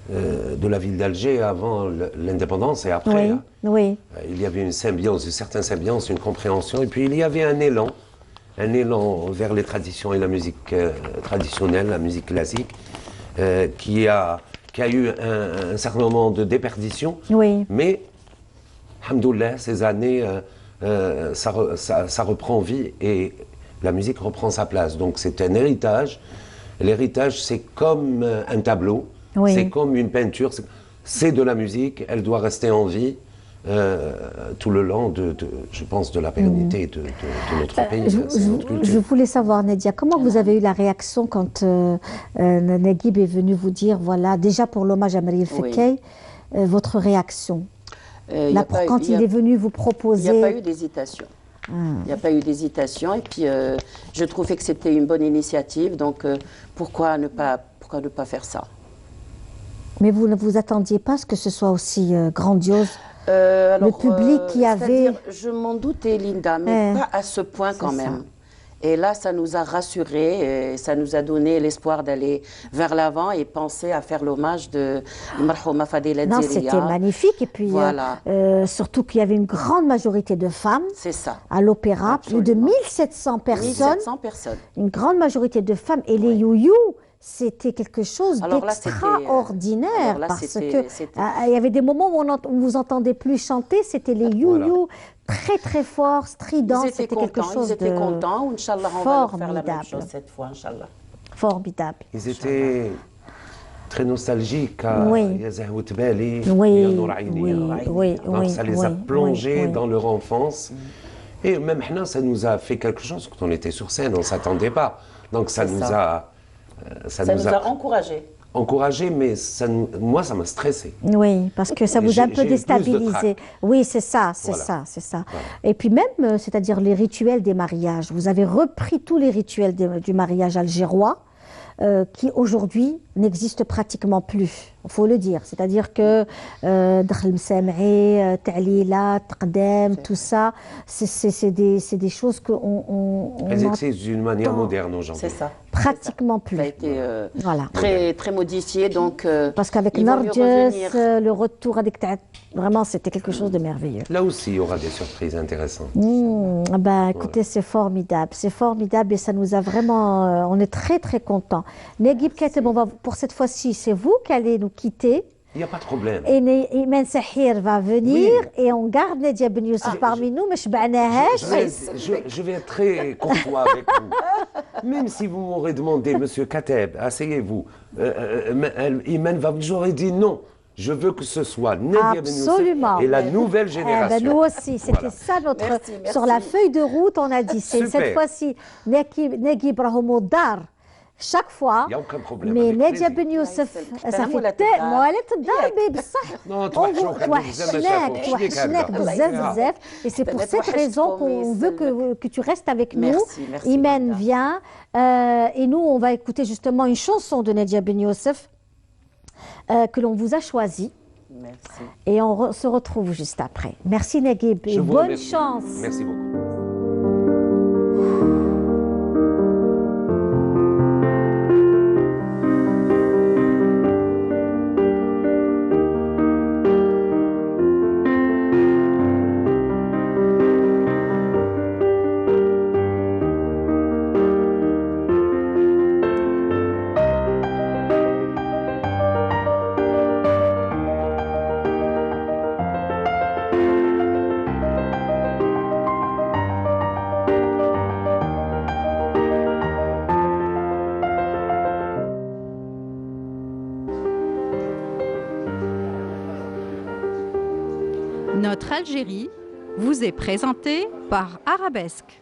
de la ville d'Alger avant l'indépendance et après. Oui, hein. oui. Il y avait une symbiose, une certaine symbiose, une compréhension. Et puis il y avait un élan vers les traditions et la musique traditionnelle, la musique classique, qui a eu un certain moment de déperdition. Oui. Mais, alhamdoulilah, ces années, ça reprend vie et la musique reprend sa place. Donc c'est un héritage. L'héritage, c'est comme un tableau, c'est comme une peinture, c'est de la musique, elle doit rester en vie. Tout le long je pense, de la pérennité de notre pays, de notre culture. Je voulais savoir, Nadia, comment vous avez eu la réaction quand Naguib est venu vous dire, voilà, déjà pour l'hommage à Marie Fekay, votre réaction quand il est venu vous proposer... Il n'y a pas eu d'hésitation. Il n'y a pas eu d'hésitation et puis je trouvais que c'était une bonne initiative, donc pourquoi ne pas faire ça? Mais vous ne vous attendiez pas à ce que ce soit aussi grandiose? Le public qui avait... Je m'en doutais, Linda, mais pas à ce point quand même. Et là, ça nous a rassurés, et ça nous a donné l'espoir d'aller vers l'avant et penser à faire l'hommage de Marhouma Fadila Dziria. Non, c'était magnifique. Et puis, voilà. Surtout qu'il y avait une grande majorité de femmes à l'opéra, plus de 1700 personnes. 1700 personnes. Une grande majorité de femmes. Et les youyou, c'était quelque chose d'extraordinaire parce que il y avait des moments où on vous entendait plus chanter, c'était les youyou très très forts, stridents, c'était quelque chose de ils étaient contents, Inch'Allah, on va leur faire la même chose cette fois, Inch'Allah. Formidable. Ils étaient très nostalgiques à Yazahou Tbali, donc ça les a plongés dans leur enfance. Et même nous, ça nous a fait quelque chose quand on était sur scène, on ne s'attendait pas. Donc ça nous a encouragés, mais moi, ça m'a stressé. Oui, parce que ça vous a un peu déstabilisé. Oui, c'est ça, c'est ça. Voilà. Et puis même, c'est-à-dire les rituels des mariages. Vous avez repris tous les rituels du mariage algérois qui aujourd'hui n'existent pratiquement plus. Il faut le dire. C'est-à-dire que Dakhl Msam'i, Ta'lila, Taqdam, tout ça, c'est des choses qu'on... Elles existent d'une manière moderne aujourd'hui. C'est ça. Pratiquement plus. Ça a été très, très modifié. Donc, parce qu'avec Narges, le retour avec vraiment, c'était quelque chose de merveilleux. Là aussi, il y aura des surprises intéressantes. Écoutez, c'est formidable. C'est formidable et ça nous a vraiment... on est très, très contents. Naguib Kateb, pour cette fois-ci, c'est vous qui allez nous quitter. Il n'y a pas de problème. Et Iman Sahir va venir et on garde Nadia Ben Youssef parmi nous, mais je vais être très courtois avec vous. Même si vous m'aurez demandé, Monsieur Kateb, asseyez-vous, Iman va, j'aurais dit non. Je veux que ce soit Nadia Ben Youssef et la nouvelle génération. Nous aussi, c'était ça notre... Merci. Sur la feuille de route, on a dit, c'est cette fois-ci, Naguib Rahoumodar. Chaque fois, il n'y a aucun problème. Mais Nadia Ben Youssef, ça fait tellement. Elle est ضاربة بصح. Et c'est pour cette raison qu'on veut que tu restes avec nous. Iman vient et nous, on va écouter justement une chanson de Nadia Ben Youssef que l'on vous a choisie. Merci. Et on se retrouve juste après. Merci Naguib et bonne chance. Merci beaucoup. Notre Algérie vous est présentée par Arabesque.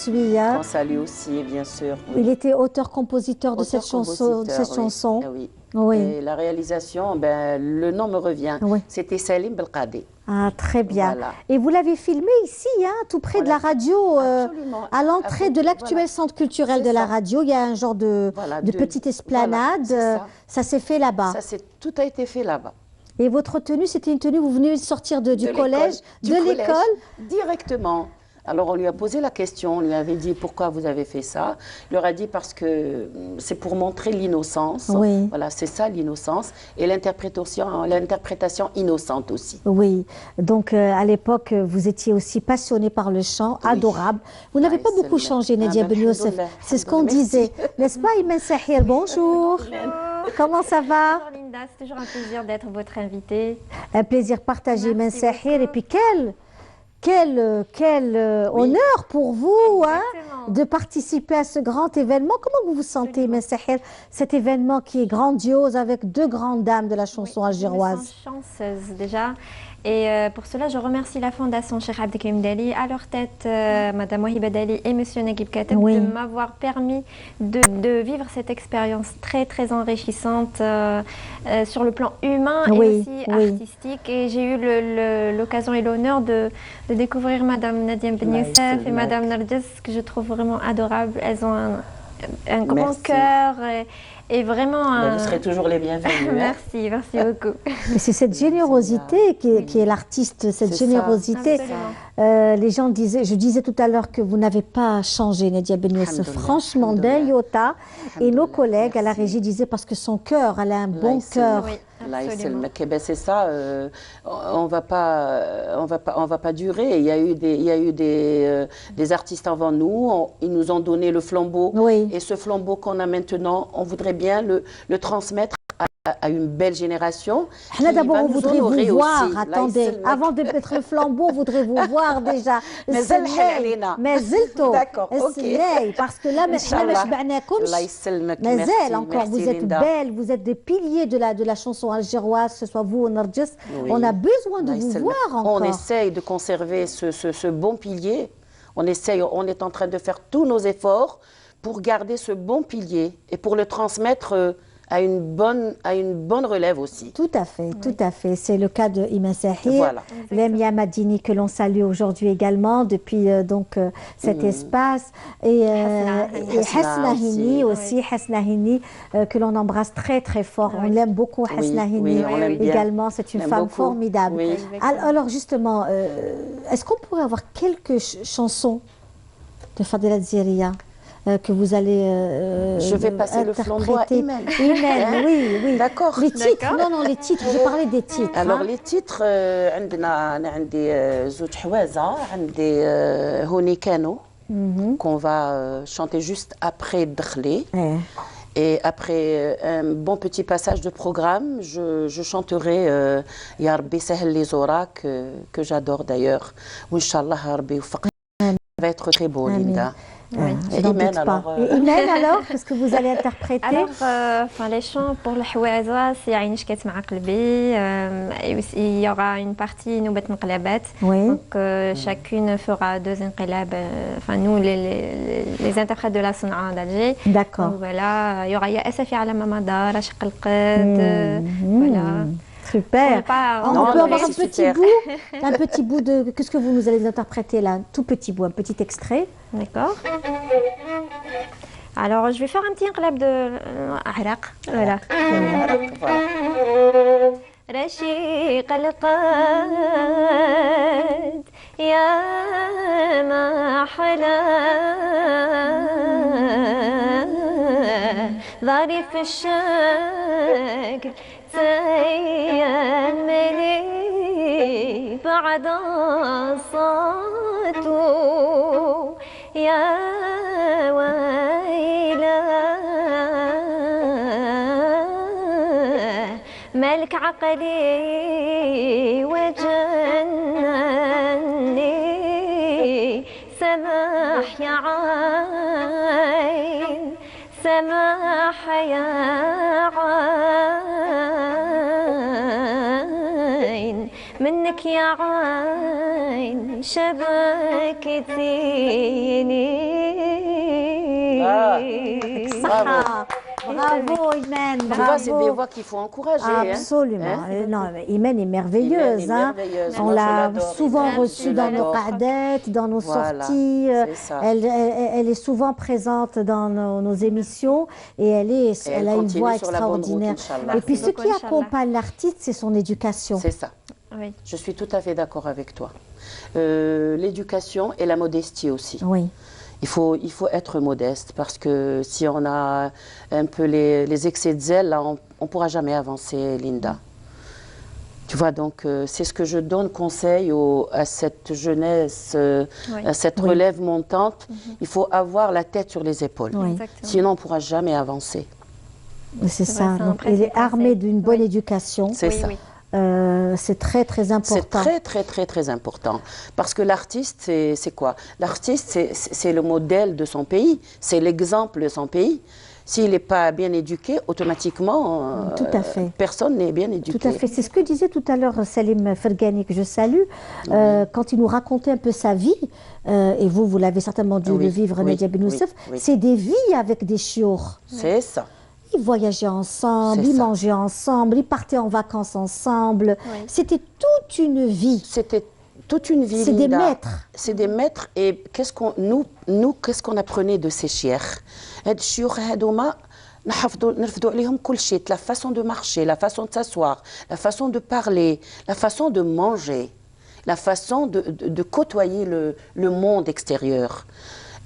Souia. Qu'on salue aussi, bien sûr. Oui. Il était auteur-compositeur de cette chanson. Oui. Oui. Oui. Et la réalisation, ben, le nom me revient. Oui. C'était Salim Belkadi. Ah, très bien. Voilà. Et vous l'avez filmé ici, hein, tout près de la radio, à l'entrée de l'actuel centre culturel de la radio. Il y a un genre de petite esplanade. Ça s'est fait là-bas. Tout a été fait là-bas. Et votre tenue, c'était une tenue, vous venez de sortir du collège, de l'école directement. Alors on lui a posé la question, on lui avait dit pourquoi vous avez fait ça. Il leur a dit parce que c'est pour montrer l'innocence. Oui. Voilà, c'est ça l'innocence et l'interprétation innocente aussi. Oui, donc à l'époque vous étiez aussi passionné par le chant, adorable. Vous n'avez pas beaucoup changé, Nadia Ben Youssef. C'est ce qu'on disait, n'est-ce pas, Imen Sahir? Bonjour. Comment ça va? Bonjour Linda, c'est toujours un plaisir d'être votre invitée. Un plaisir partagé, Imen Sahir. Et puis quel honneur pour vous de participer à ce grand événement. Comment vous vous sentez, Imen Sahir, cet événement qui est grandiose avec deux grandes dames de la chanson algéroise? Je me sens chanceuse déjà. Et pour cela, je remercie la Fondation Cheikh Abdelkrim Dali, à leur tête Madame Wahiba Dali et Monsieur Naguib Kateb, de m'avoir permis de vivre cette expérience très très enrichissante sur le plan humain et aussi artistique. Et j'ai eu l'occasion et l'honneur de découvrir Madame Nadia Ben Youssef et Madame Narges, que je trouve vraiment adorables. Elles ont un grand cœur. Et vraiment... vous serez toujours les bienvenus. Merci beaucoup. C'est cette générosité qui est l'artiste, cette générosité. Les gens disaient, je disais tout à l'heure que vous n'avez pas changé, Nadia Ben Youssef, franchement, d'un iota. Et nos collègues à la régie disaient parce que son cœur, elle a un bon cœur. C'est ça, on va pas durer. Il y a eu des artistes avant nous, ils nous ont donné le flambeau. Et ce flambeau qu'on a maintenant, on voudrait bien le transmettre à une belle génération. D'abord, on voudrait vous voir. Attendez, avant de mettre le flambeau, on voudrait vous voir déjà. Mais d'accord, ok. Parce que là, encore, vous êtes belle, vous êtes des piliers de la chanson algéroise, que ce soit vous ou Narges. On a besoin de vous voir encore. On essaye de conserver ce bon pilier. On est en train de faire tous nos efforts pour garder ce bon pilier et pour le transmettre à une bonne relève aussi. Tout à fait, tout à fait. C'est le cas de Imen Sahir, Lemia Madini que l'on salue aujourd'hui également depuis cet espace et Hasna Hini aussi, Hasna Hini que l'on embrasse très très fort. On l'aime beaucoup, Hasna Hini également. C'est une femme formidable. Alors justement, est-ce qu'on pourrait avoir quelques chansons de Fadela Zeria que vous allez je vais passer le flambeau à Imen. Imen, oui. D'accord. Les titres, non, les titres, j'ai parlé des titres. Alors les titres, عندي زوج حوازة عندي هوني كانوا qu'on va chanter juste après Dkhlé. Et après un bon petit passage de programme, je chanterai Ya Rabbi Sahel les Zora que j'adore d'ailleurs. Inch'Allah Rabbi ça va être très beau, Linda. Oui, je n'en doute pas. Et Imen, alors, qu'est-ce que vous allez interpréter? Alors, les chants pour le Houaza, c'est Aïnish Ketma Qalbi. Il y aura une partie Noubat Nqlabat. Donc, chacune fera deux inqilab. Enfin, nous, les interprètes de la Sun'a d'Alger. D'accord. Donc, voilà. Il y aura Ya Asafi ala Mamadar, Ashq al-Qad. Voilà. Super. On peut avoir un petit bout de... Qu'est-ce que vous nous allez interpréter là? Un tout petit bout, un petit extrait. D'accord. Alors, je vais faire un petit inqlab de Araq. Voilà. رشيق القد يا ما حلا ظريف الشكل سيملي بعد صوته يا ويلا ملك عقلي وجنني سماح يا عين سماح يا عين منك يا عين شبكتيني Bravo, Imen. Tu Bravo. vois, c'est des voix qu'il faut encourager. Absolument. Hein? Non, mais Imen est merveilleuse. Imen est merveilleuse. On Moi, je l'a l'adore, souvent Imen. reçue Je dans nos l'adore. qadettes, dans nos Voilà, sorties. c'est ça. Elle est souvent présente dans nos émissions et elle a une continue voix sur la bonne route, extraordinaire. Inch'Allah. Et puis Merci ce beaucoup, qui Inch'Allah. accompagne l'artiste, c'est son éducation. C'est ça. Oui. Je suis tout à fait d'accord avec toi. L'éducation et la modestie aussi. Oui. Il faut être modeste parce que si on a un peu les excès de zèle, là, on ne pourra jamais avancer, Linda. Tu vois, donc c'est ce que je donne conseil à cette jeunesse, à cette relève montante. Il faut avoir la tête sur les épaules. Oui. Sinon, on ne pourra jamais avancer. C'est ça. vrai, c'est un Donc, précieux elle est armée conseil. d'une bonne éducation. C'est ça. C'est très, très important. C'est très, très, très, très important. Parce que l'artiste, c'est quoi? L'artiste, c'est le modèle de son pays. C'est l'exemple de son pays. S'il n'est pas bien éduqué, automatiquement, Tout à fait. Personne n'est bien éduqué. Tout à fait. C'est ce que disait tout à l'heure Salim Fergani, que je salue, quand il nous racontait un peu sa vie, et vous l'avez certainement dû le vivre, Nadia Ben Youssef, c'est des vies avec des chiours. C'est ça. Ils voyageaient ensemble, ils mangeaient ensemble, ils partaient en vacances ensemble. Oui. C'était toute une vie. C'était toute une vie. C'est des Linda. maîtres. C'est des maîtres. Et qu'est-ce qu'on apprenait de ces chiers? هاد الشيوخ هادوما نرفدوا عليهم كل شيء. La façon de marcher, la façon de s'asseoir, la façon de parler, la façon de manger, la façon de côtoyer le monde extérieur.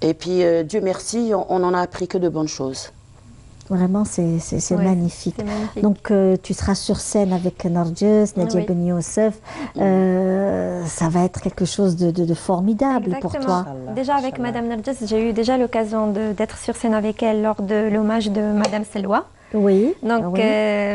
Et puis, Dieu merci, on n'en a appris que de bonnes choses. Vraiment, c'est magnifique. magnifique. Donc, tu seras sur scène avec Narges, Nadia Ben Youssef. Ça va être quelque chose de formidable pour toi. Déjà avec Madame Narges, j'ai eu déjà l'occasion d'être sur scène avec elle lors de l'hommage de Madame Selwa. Oui. Donc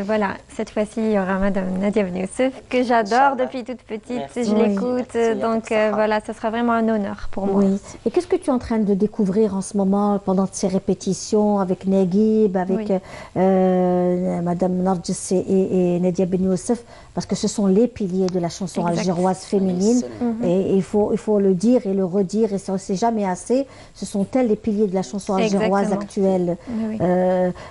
voilà, cette fois-ci, il y aura Madame Nadia Ben Youssef, que j'adore depuis toute petite. Je l'écoute. Donc voilà, ce sera vraiment un honneur pour moi. Oui. Et qu'est-ce que tu es en train de découvrir en ce moment pendant ces répétitions avec Naguib, avec Madame Narges et Nadia Ben Youssef? Parce que ce sont les piliers de la chanson algéroise féminine. Et il faut le dire et le redire, et ça ne c'est jamais assez. Ce sont elles les piliers de la chanson algéroise actuelle.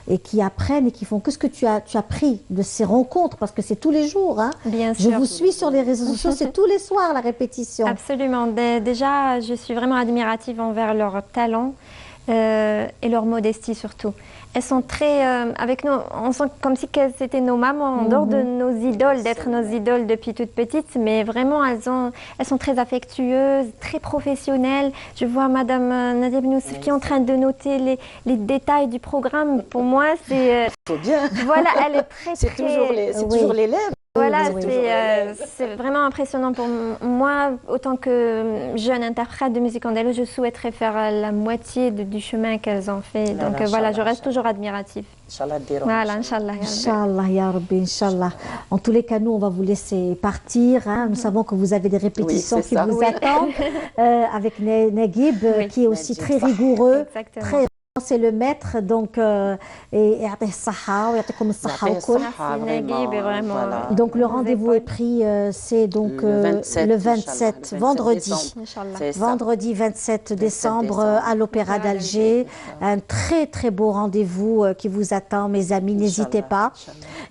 Et qui apprennent et qui font. Qu'est-ce que tu as pris de ces rencontres? Parce que c'est tous les jours. Hein. Bien sûr. Je vous suis sur les réseaux sociaux, c'est tous les soirs la répétition. Absolument. Déjà, je suis vraiment admirative envers leur talent et leur modestie surtout. Elles sont très... avec nous, on sent comme si c'était nos mamans, en dehors de nos idoles, d'être nos idoles depuis toute petite, mais vraiment, elles sont très affectueuses, très professionnelles. Je vois Madame Nadia Ben Youssef qui est en train de noter les détails du programme. Pour moi, c'est... Faut bien. Voilà, elle est très... C'est toujours l'élève. Voilà, c'est vraiment impressionnant pour moi. Autant que jeune interprète de musique andalouse, je souhaiterais faire la moitié du chemin qu'elles ont fait. Donc voilà, je reste toujours admirative. Voilà, Inch'Allah. Inch'Allah, Ya Rabbi, Inch'Allah. En tous les cas, nous, on va vous laisser partir. Hein. Nous savons que vous avez des répétitions qui vous attendent avec Naguib, qui est aussi très rigoureux, très... C'est le maître, donc donc le rendez-vous est pris, c'est donc le 27 vendredi. Vendredi 27 décembre à l'Opéra d'Alger. Un très très beau rendez-vous qui vous attend, mes amis, n'hésitez pas.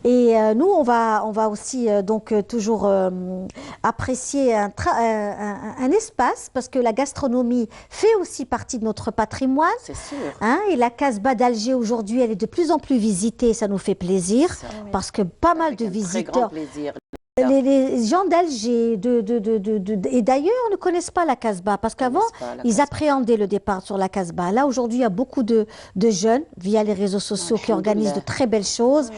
Et nous, on va aussi donc toujours apprécier un espace, parce que la gastronomie fait aussi partie de notre patrimoine. C'est sûr. Hein, et la Casbah d'Alger aujourd'hui, elle est de plus en plus visitée, ça nous fait plaisir, parce que pas mal de visiteurs. Les gens d'Alger et d'ailleurs ne connaissent pas la Casbah, parce qu'avant, ils appréhendaient le départ sur la Casbah. Là, aujourd'hui, il y a beaucoup de jeunes, via les réseaux sociaux, qui organisent de très belles choses.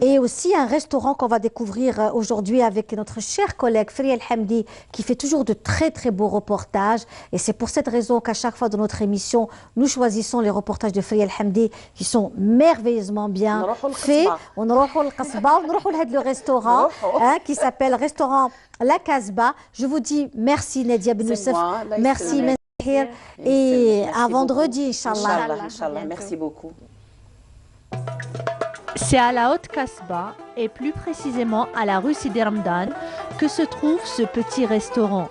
Et aussi un restaurant qu'on va découvrir aujourd'hui avec notre cher collègue Fri El Hamdi, qui fait toujours de très très beaux reportages. Et c'est pour cette raison qu'à chaque fois dans notre émission, nous choisissons les reportages de Fri El Hamdi qui sont merveilleusement bien faits. On le restaurant. Hein, qui s'appelle Restaurant La Casbah. Je vous dis merci Nadia Ben Youssef, merci Mensahir, et à vendredi, Inch'Allah. Inch'Allah, merci beaucoup. C'est à la Haute Casbah, et plus précisément à la rue Sidi Ramdan, que se trouve ce petit restaurant,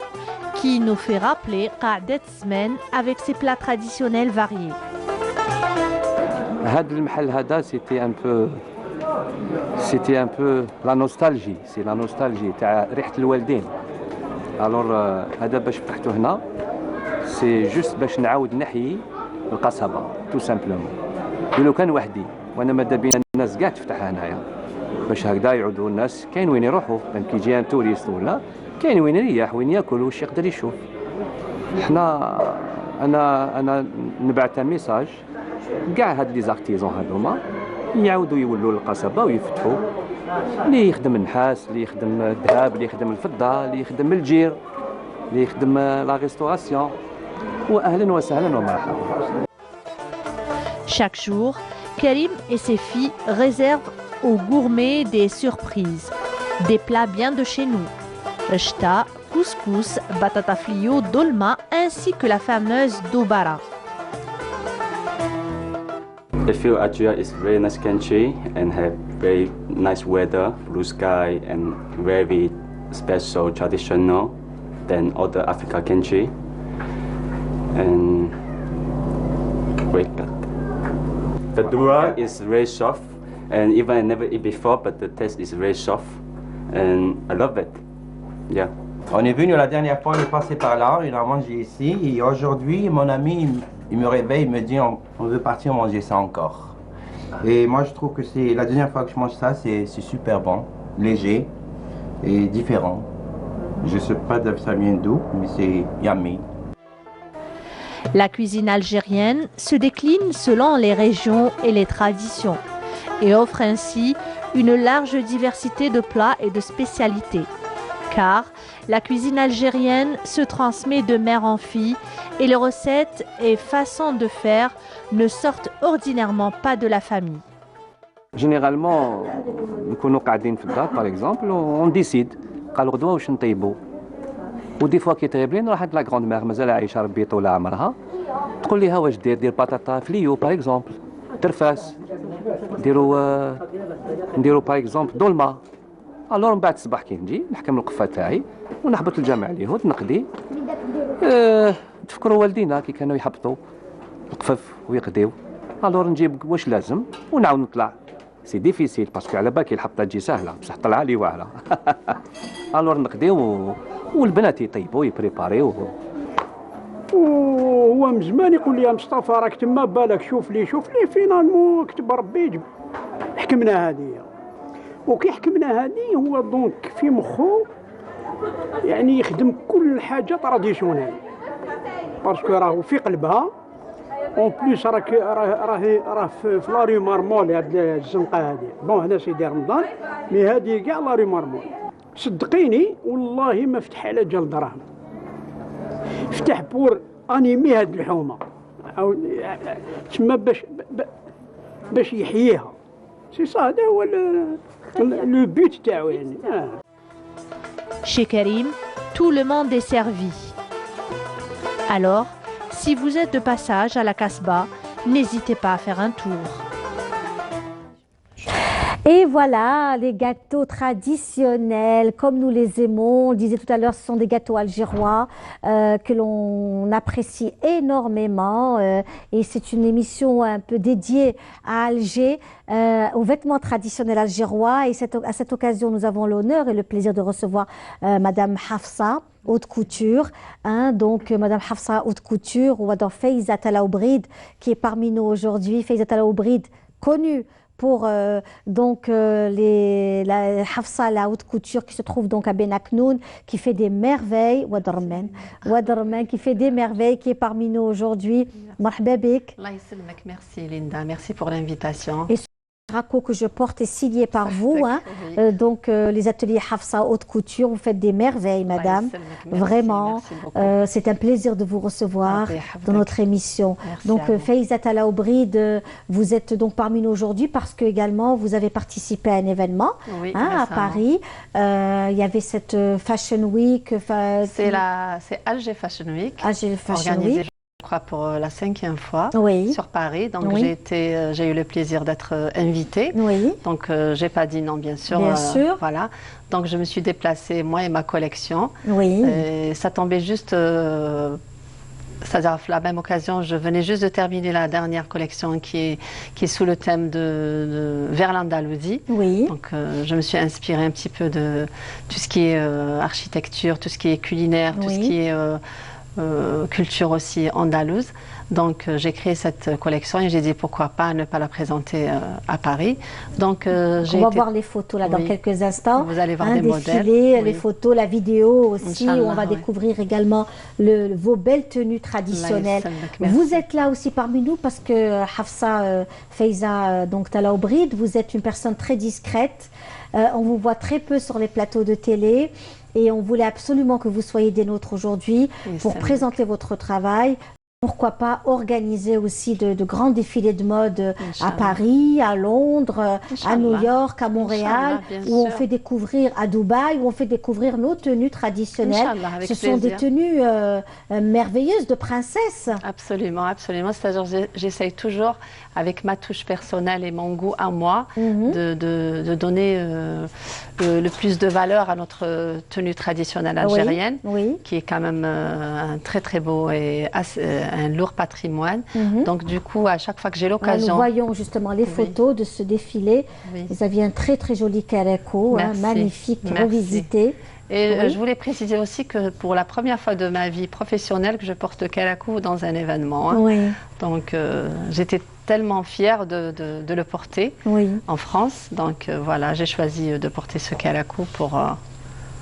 qui nous fait rappeler Qa'det Smen avec ses plats traditionnels variés. هذا المحل هذا سيتي ان بو لا نوستالجي، سي لا نوستالجي تاع ريحه الوالدين. الور هذا باش فتحته هنا سي جوست باش نعاود نحيي القصبه تو سامبلومون. لو كان وحدي وانا ماذا بينا الناس كاع تفتح هنايا باش هكذا يعودوا الناس، كاين وين يروحوا كي يجي ان توريست ولا كاين وين يريح وين ياكل واش يقدر يشوف. حنا انا نبعث ميساج كاع هاد لي زارتيزون هذوما يعاودوا يولوا للقصبه ويفتحوا، اللي يخدم النحاس، اللي يخدم الذهب، اللي يخدم الفضه، اللي يخدم الجير، اللي يخدم لا ريستوراسيون، واهلا وسهلا ومرحبا. Chaque jour, Karim et ses filles réservent aux gourmets des surprises, des plats bien de chez nous, rechta, couscous, batata flio, dolma ainsi que la fameuse dobara. I feel Algeria is a very nice country and have very nice weather, blue sky, and very special traditional than other African country. And wait, the doura is very soft, and even I never eat before, but the taste is very soft, and I love it. Yeah. On est venu la dernière fois, on est passé par là, il a mangé ici, et aujourd'hui, mon ami, il me réveille, il me dit on veut partir manger ça encore. Et moi je trouve que c'est la deuxième fois que je mange ça, c'est super bon, léger et différent. Je sais pas d'où ça vient d'où, mais c'est yummy. La cuisine algérienne se décline selon les régions et les traditions et offre ainsi une large diversité de plats et de spécialités. Car la cuisine algérienne se transmet de mère en fille et les recettes et façons de faire ne sortent ordinairement pas de la famille. Généralement, نكونوا قاعدين في الدار par exemple, on décide قالوا غدوه واش نطيبوا. ودي فوا كي تغيبلين راحت لا غروند مير مازال عايشه ربي يطول عمرها تقول لي ها واش دير بطاطا فليو باغ اكزومبل، ترفاس، نديرو باغ اكزومبل دولما. الور من بعد الصباح كي نجي نحكم القفه تاعي ونحبط الجامع اليهود نقضي. تفكروا والدينا كي كانوا يحبطوا القفف ويقضيو، الور نجيب واش لازم ونعاود نطلع. سي ديفيسيل باسكو على بالك الحبطه تجي سهله بصح طلعها لي واعره. الور نقضيو والبنات يطيبوا يبريباريو. وهو من زمان يقول لي يا مصطفى راك تما بالك شوف لي فينالمون كتب ربي يجب حكمنا هذه. وكي حكمنا هذه هو دونك في مخو يعني يخدم كل حاجه تراديسيونيل باسكو راهو في قلبها. اون بليس راه في لاري مارمول هاد الزنقه هذه. بون هذا سيدي رمضان مي هذه كاع لاري مارمول. صدقيني والله ما فتح على جال دراهم، فتح بور انيمي هاد الحومه تسمى باش يحييها. سي صا هذا هو لو بوت تاعو يعني. Chez Karim, tout le monde est servi. Alors, si vous êtes de passage à la Casbah, n'hésitez pas à faire un tour. Et voilà, les gâteaux traditionnels, comme nous les aimons. On le disait tout à l'heure, ce sont des gâteaux algérois que l'on apprécie énormément. Et c'est une émission un peu dédiée à Alger, aux vêtements traditionnels algérois. Et à cette occasion, nous avons l'honneur et le plaisir de recevoir Madame Hafsa, haute couture. Donc, Madame Hafsa, haute couture, ou alors Fayza Talaoubrid, qui est parmi nous aujourd'hui. Fayza Talaoubrid, connue pour la Hafsa, la haute couture qui se trouve donc à Ben Aknoun, qui fait des merveilles, Wadarmen, qui fait des merveilles, qui est parmi nous aujourd'hui. Marhaba bik. Allah yisselmek, merci Linda, merci pour l'invitation. Et ce drapeau que je porte est signé par vous, donc les ateliers Hafsa haute couture, vous faites des merveilles, madame. Vraiment, c'est un plaisir de vous recevoir dans notre émission. Donc Fayza Talaoubrid, vous êtes donc parmi nous aujourd'hui parce que également vous avez participé à un événement à Paris. Il y avait cette Fashion Week. C'est Alger Fashion Week. Alger Fashion Week. Je crois pour la 5e fois sur Paris. Donc j'ai eu le plaisir d'être invitée. Donc j'ai pas dit non bien sûr. Voilà. Donc je me suis déplacée moi et ma collection. Et ça tombait juste c'est-à-dire à la même occasion, je venais juste de terminer la dernière collection qui est sous le thème de vers l'Andalousie. Oui. Donc je me suis inspirée un petit peu de tout ce qui est architecture, tout ce qui est culinaire, tout ce qui est culture aussi andalouse. Donc j'ai créé cette collection et j'ai dit pourquoi pas ne pas la présenter à Paris. Donc on va voir les photos là dans quelques instants. Vous allez voir des défilé, modèles. les photos, la vidéo aussi, Inch'Allah, où on va découvrir également vos belles tenues traditionnelles. Vous êtes là aussi parmi nous parce que Hafsa Faiza donc Talaobride, vous êtes une personne très discrète. On vous voit très peu sur les plateaux de télé. Et on voulait absolument que vous soyez des nôtres aujourd'hui pour présenter votre travail. Pourquoi pas organiser aussi de grands défilés de mode à Paris, à Londres, à New York, à Montréal, où on fait découvrir, à Dubaï, où on fait découvrir nos tenues traditionnelles. Ce sont des tenues merveilleuses de princesse. Absolument, absolument. C'est-à-dire j'essaye toujours, avec ma touche personnelle et mon goût à moi, de donner le plus de valeur à notre tenue traditionnelle algérienne, qui est quand même un très très beau et un lourd patrimoine. Donc du coup, à chaque fois que j'ai l'occasion... Nous voyons justement les photos de ce défilé. Vous aviez un très très joli caraco, magnifique, revisité. Et je voulais préciser aussi que pour la première fois de ma vie professionnelle, que je porte le caraco dans un événement. Donc j'étais tellement fière de le porter en France. Donc voilà, j'ai choisi de porter ce caraco pour...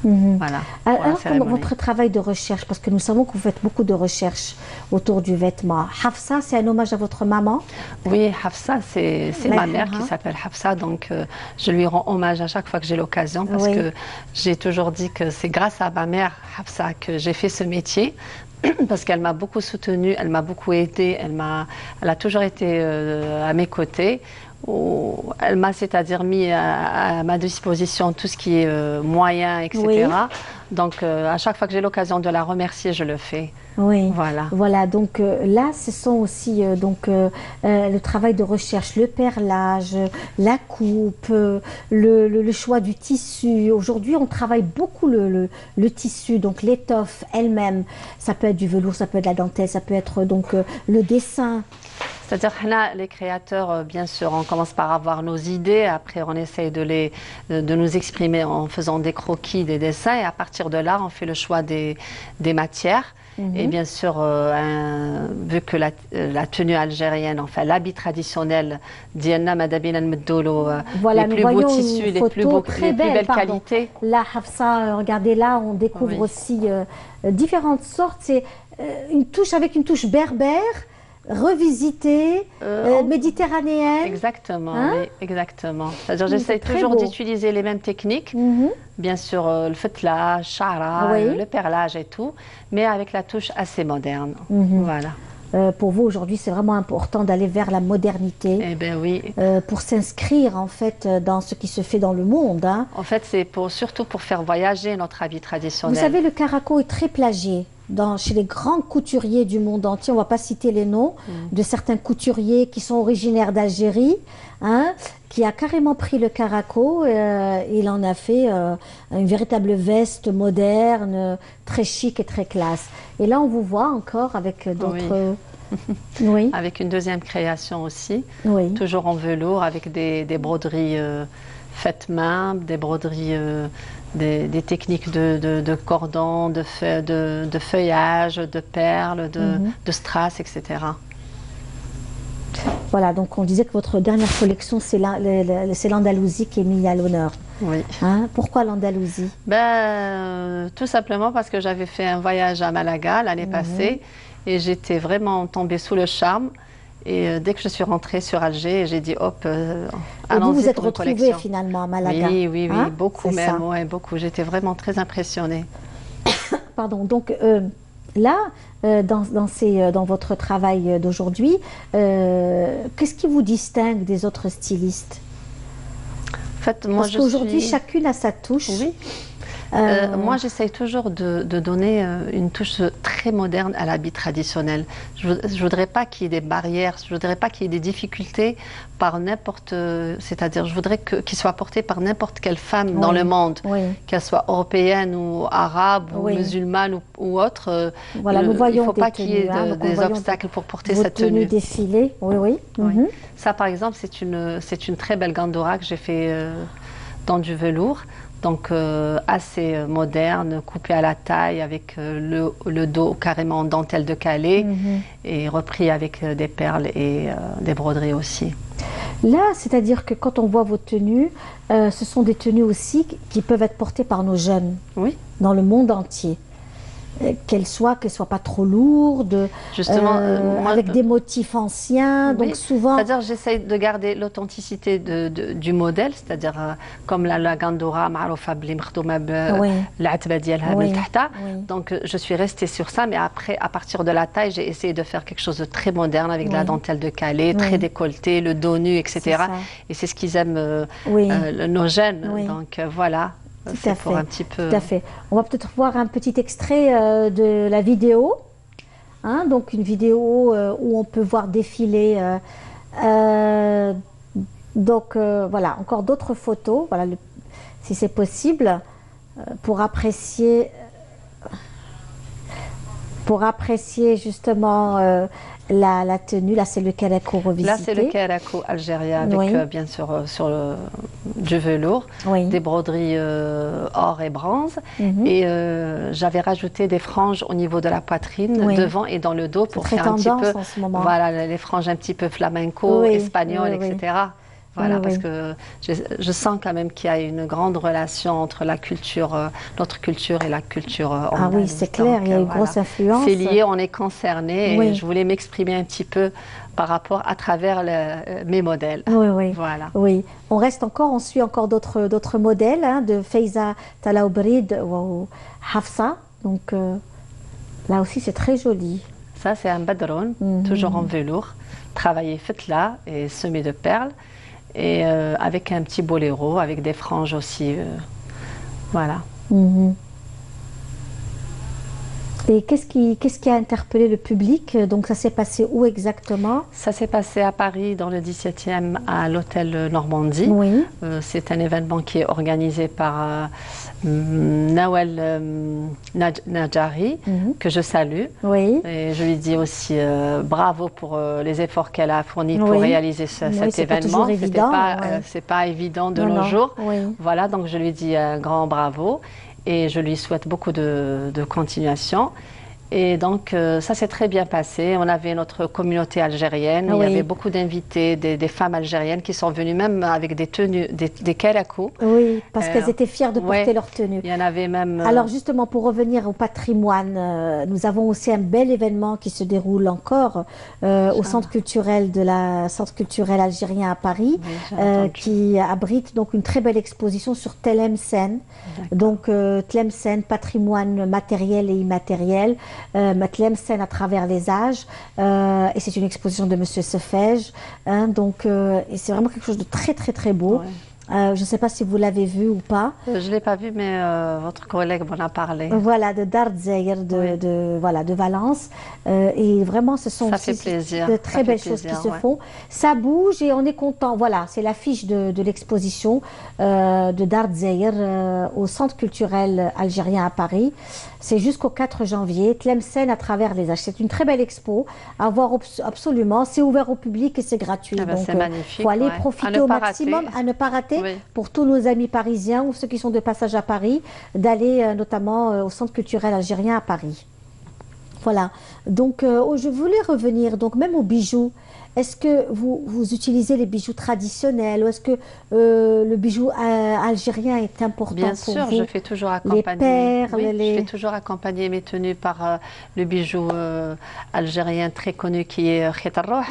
Voilà, alors, votre travail de recherche, parce que nous savons que vous faites beaucoup de recherches autour du vêtement. Hafsa, c'est un hommage à votre maman? Oui, Hafsa, c'est ma mère qui s'appelle Hafsa, donc je lui rends hommage à chaque fois que j'ai l'occasion, parce que j'ai toujours dit que c'est grâce à ma mère, Hafsa, que j'ai fait ce métier. Parce qu'elle m'a beaucoup soutenue, elle m'a beaucoup aidée, elle a toujours été à mes côtés. Elle m'a, c'est-à-dire, mis à ma disposition tout ce qui est moyens, etc. Donc, à chaque fois que j'ai l'occasion de la remercier, je le fais. Voilà. Donc là, ce sont aussi le travail de recherche, le perlage, la coupe, le choix du tissu. Aujourd'hui, on travaille beaucoup le tissu, donc l'étoffe elle-même. Ça peut être du velours, ça peut être de la dentelle, ça peut être donc le dessin. C'est-à-dire que les créateurs, bien sûr, on commence par avoir nos idées, après on essaye de nous exprimer en faisant des croquis, des dessins, et à partir de là, on fait le choix des matières. Et bien sûr, vu que la tenue algérienne, enfin l'habit traditionnel, Diana Madabina Meddolo, les plus beaux tissus, les plus belles qualités. Là, Hafsa, regardez là, on découvre aussi différentes sortes. C'est une touche avec une touche berbère, revisitée, méditerranéenne. Exactement, oui, exactement. C'est-à-dire j'essaie toujours d'utiliser les mêmes techniques, bien sûr le feutrage, chara, le perlage et tout, mais avec la touche assez moderne. Voilà. Pour vous aujourd'hui, c'est vraiment important d'aller vers la modernité. Eh bien oui. Pour s'inscrire en fait dans ce qui se fait dans le monde. En fait, c'est surtout pour faire voyager notre habit traditionnel. Vous savez, le caraco est très plagié. Chez les grands couturiers du monde entier, on ne va pas citer les noms, de certains couturiers qui sont originaires d'Algérie, qui a carrément pris le caraco, il en a fait une véritable veste moderne, très chic et très classe. Et là, on vous voit encore avec d'autres... Avec une deuxième création aussi, toujours en velours, avec des broderies faites main, des broderies... Des techniques de cordon, de feuillage, de perles, de strass, etc. Voilà, donc on disait que votre dernière collection, c'est l'Andalousie qui est mise à l'honneur. Oui. Pourquoi l'Andalousie? Tout simplement parce que j'avais fait un voyage à Malaga l'année passée et j'étais vraiment tombée sous le charme. Et dès que je suis rentrée sur Alger, j'ai dit hop, allons-y. Vous êtes retrouvée finalement à Malaga. Oui, beaucoup même, beaucoup. J'étais vraiment très impressionnée. Pardon, donc là, dans votre travail d'aujourd'hui, qu'est-ce qui vous distingue des autres stylistes? En fait, moi, parce qu'aujourd'hui, chacune a sa touche. Moi, j'essaye toujours de donner une touche très moderne à l'habit traditionnel. Je ne voudrais pas qu'il y ait des barrières, je ne voudrais pas qu'il y ait des difficultés par n'importe... C'est-à-dire, je voudrais qu'il soit porté par n'importe quelle femme dans le monde, qu'elle soit européenne ou arabe ou musulmane ou autre. Voilà, nous voyons il ne faut pas qu'il y ait des obstacles pour porter cette tenue. Défilée, oui. Ça, par exemple, c'est une très belle gandoura que j'ai fait dans du velours. Donc assez moderne, coupé à la taille avec le dos carrément en dentelle de Calais et repris avec des perles et des broderies aussi. Là, c'est-à-dire que quand on voit vos tenues, ce sont des tenues aussi qui peuvent être portées par nos jeunes dans le monde entier. Qu'elles soient pas trop lourdes, justement, avec des motifs anciens, donc souvent... C'est-à-dire j'essaye de garder l'authenticité du modèle, c'est-à-dire comme la gandoura معروفة بلي مخدومة بالعتبة ديالها من تحت. Donc je suis restée sur ça, mais après, à partir de la taille, j'ai essayé de faire quelque chose de très moderne avec de la dentelle de Calais, très décolleté, le dos nu, etc. Et c'est ce qu'ils aiment nos jeunes, donc voilà. Tout à fait. On va peut-être voir un petit extrait de la vidéo. Donc une vidéo où on peut voir défiler. Voilà, encore d'autres photos. Voilà, si c'est possible, pour apprécier justement la tenue. Là, c'est le Karakou revisité. Là, c'est le Karakou algérien avec bien sûr du velours, des broderies or et bronze. Et j'avais rajouté des franges au niveau de la poitrine, devant et dans le dos pour faire un petit peu, voilà, les franges un petit peu flamenco, espagnol, etc. Voilà, parce que je sens quand même qu'il y a une grande relation entre la culture, notre culture et la culture andalouse. Ah oui, c'est clair, il y a une grosse influence. C'est lié, on est concerné et je voulais m'exprimer un petit peu par rapport à travers mes modèles. Voilà. Oui, on suit encore d'autres modèles, de Faiza Talaoubrid ou Hafsa. Donc là aussi, c'est très joli. Ça, c'est un badroun, toujours en velours, travaillé fetla et semé de perles. Et avec un petit boléro, avec des franges aussi. Voilà. Et qu'est-ce qui a interpellé le public? Donc ça s'est passé où exactement? Ça s'est passé à Paris, dans le 17e, à l'hôtel Normandie. C'est un événement qui est organisé par Nawel Najari, que je salue. Et je lui dis aussi bravo pour les efforts qu'elle a fournis pour réaliser cet événement. C'est pas évident de nos jours. Voilà, donc je lui dis un grand bravo. Et je lui souhaite beaucoup de continuation. Et donc, ça s'est très bien passé. On avait notre communauté algérienne. Il y avait beaucoup d'invités, des femmes algériennes qui sont venues même avec des tenues, des karakou. Oui, parce qu'elles étaient fières de porter leur tenue. Il y en avait même... Alors justement, pour revenir au patrimoine, nous avons aussi un bel événement qui se déroule encore au centre culturel algérien à Paris, qui abrite donc une très belle exposition sur Tlemcen. Donc Tlemcen, patrimoine matériel et immatériel. Tlemcen à travers les âges, et c'est une exposition de Monsieur Sefej, donc et c'est vraiment quelque chose de très très très beau. Je ne sais pas si vous l'avez vu ou pas. Je ne l'ai pas vu, mais votre collègue m'en a parlé. Voilà, de Dardzeier, de Valence. Et vraiment, ce sont aussi de très belles choses qui se font. Ça bouge et on est content. Voilà, c'est l'affiche de l'exposition de Dardzeier au Centre culturel algérien à Paris. C'est jusqu'au 4 janvier. Tlemcen à travers les âges. C'est une très belle expo à voir absolument. C'est ouvert au public et c'est gratuit. Donc, c'est magnifique. Il faut aller profiter au maximum, à ne pas rater. Pour tous nos amis parisiens ou ceux qui sont de passage à Paris, d'aller notamment au Centre culturel algérien à Paris. Voilà. Donc, je voulais revenir, donc même aux bijoux. Est-ce que vous utilisez les bijoux traditionnels ou est-ce que le bijou algérien est important Bien pour sûr, vous? je fais toujours accompagner. Je fais toujours accompagner mes tenues par le bijou algérien très connu qui est Khitarrouh.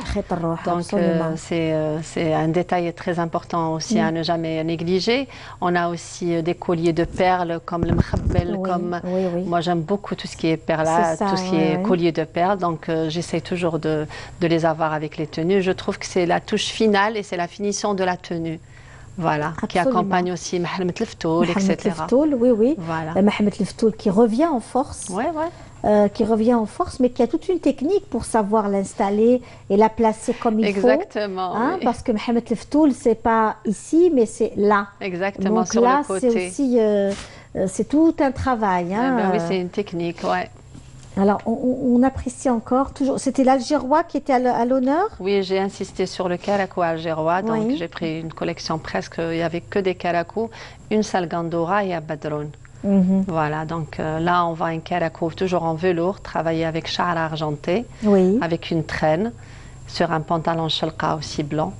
Donc c'est un détail très important aussi à ne jamais négliger. On a aussi des colliers de perles comme le mkhabbel, moi j'aime beaucoup tout ce qui est perlage, tout ce qui est collier de perles. Donc j'essaie toujours de les avoir avec les tenues. Je trouve que c'est la touche finale et c'est la finition de la tenue. Voilà, qui accompagne aussi Mohamed Leftoul, etc. Leftoul, oui, oui. Voilà. Mohamed Leftoul qui revient en force. Ouais, ouais. Qui revient en force, mais qui a toute une technique pour savoir l'installer et la placer comme il faut. Exactement. Hein, oui. parce que Mohamed Leftoul, c'est pas ici, mais c'est là. Exactement, donc sur là, le côté. c'est aussi, c'est tout un travail. Hein, ben oui, c'est une technique, ouais. Alors, on apprécie encore toujours. C'était l'Algérois qui était à l'honneur? Oui, j'ai insisté sur le caraco algérois. Donc, Oui. j'ai pris une collection presque, il n'y avait que des caracos, une salgandora et un badroun. Voilà, donc là, on voit un caraco toujours en velours, travaillé avec char argenté, Oui. avec une traîne, sur un pantalon chalqa aussi blanc.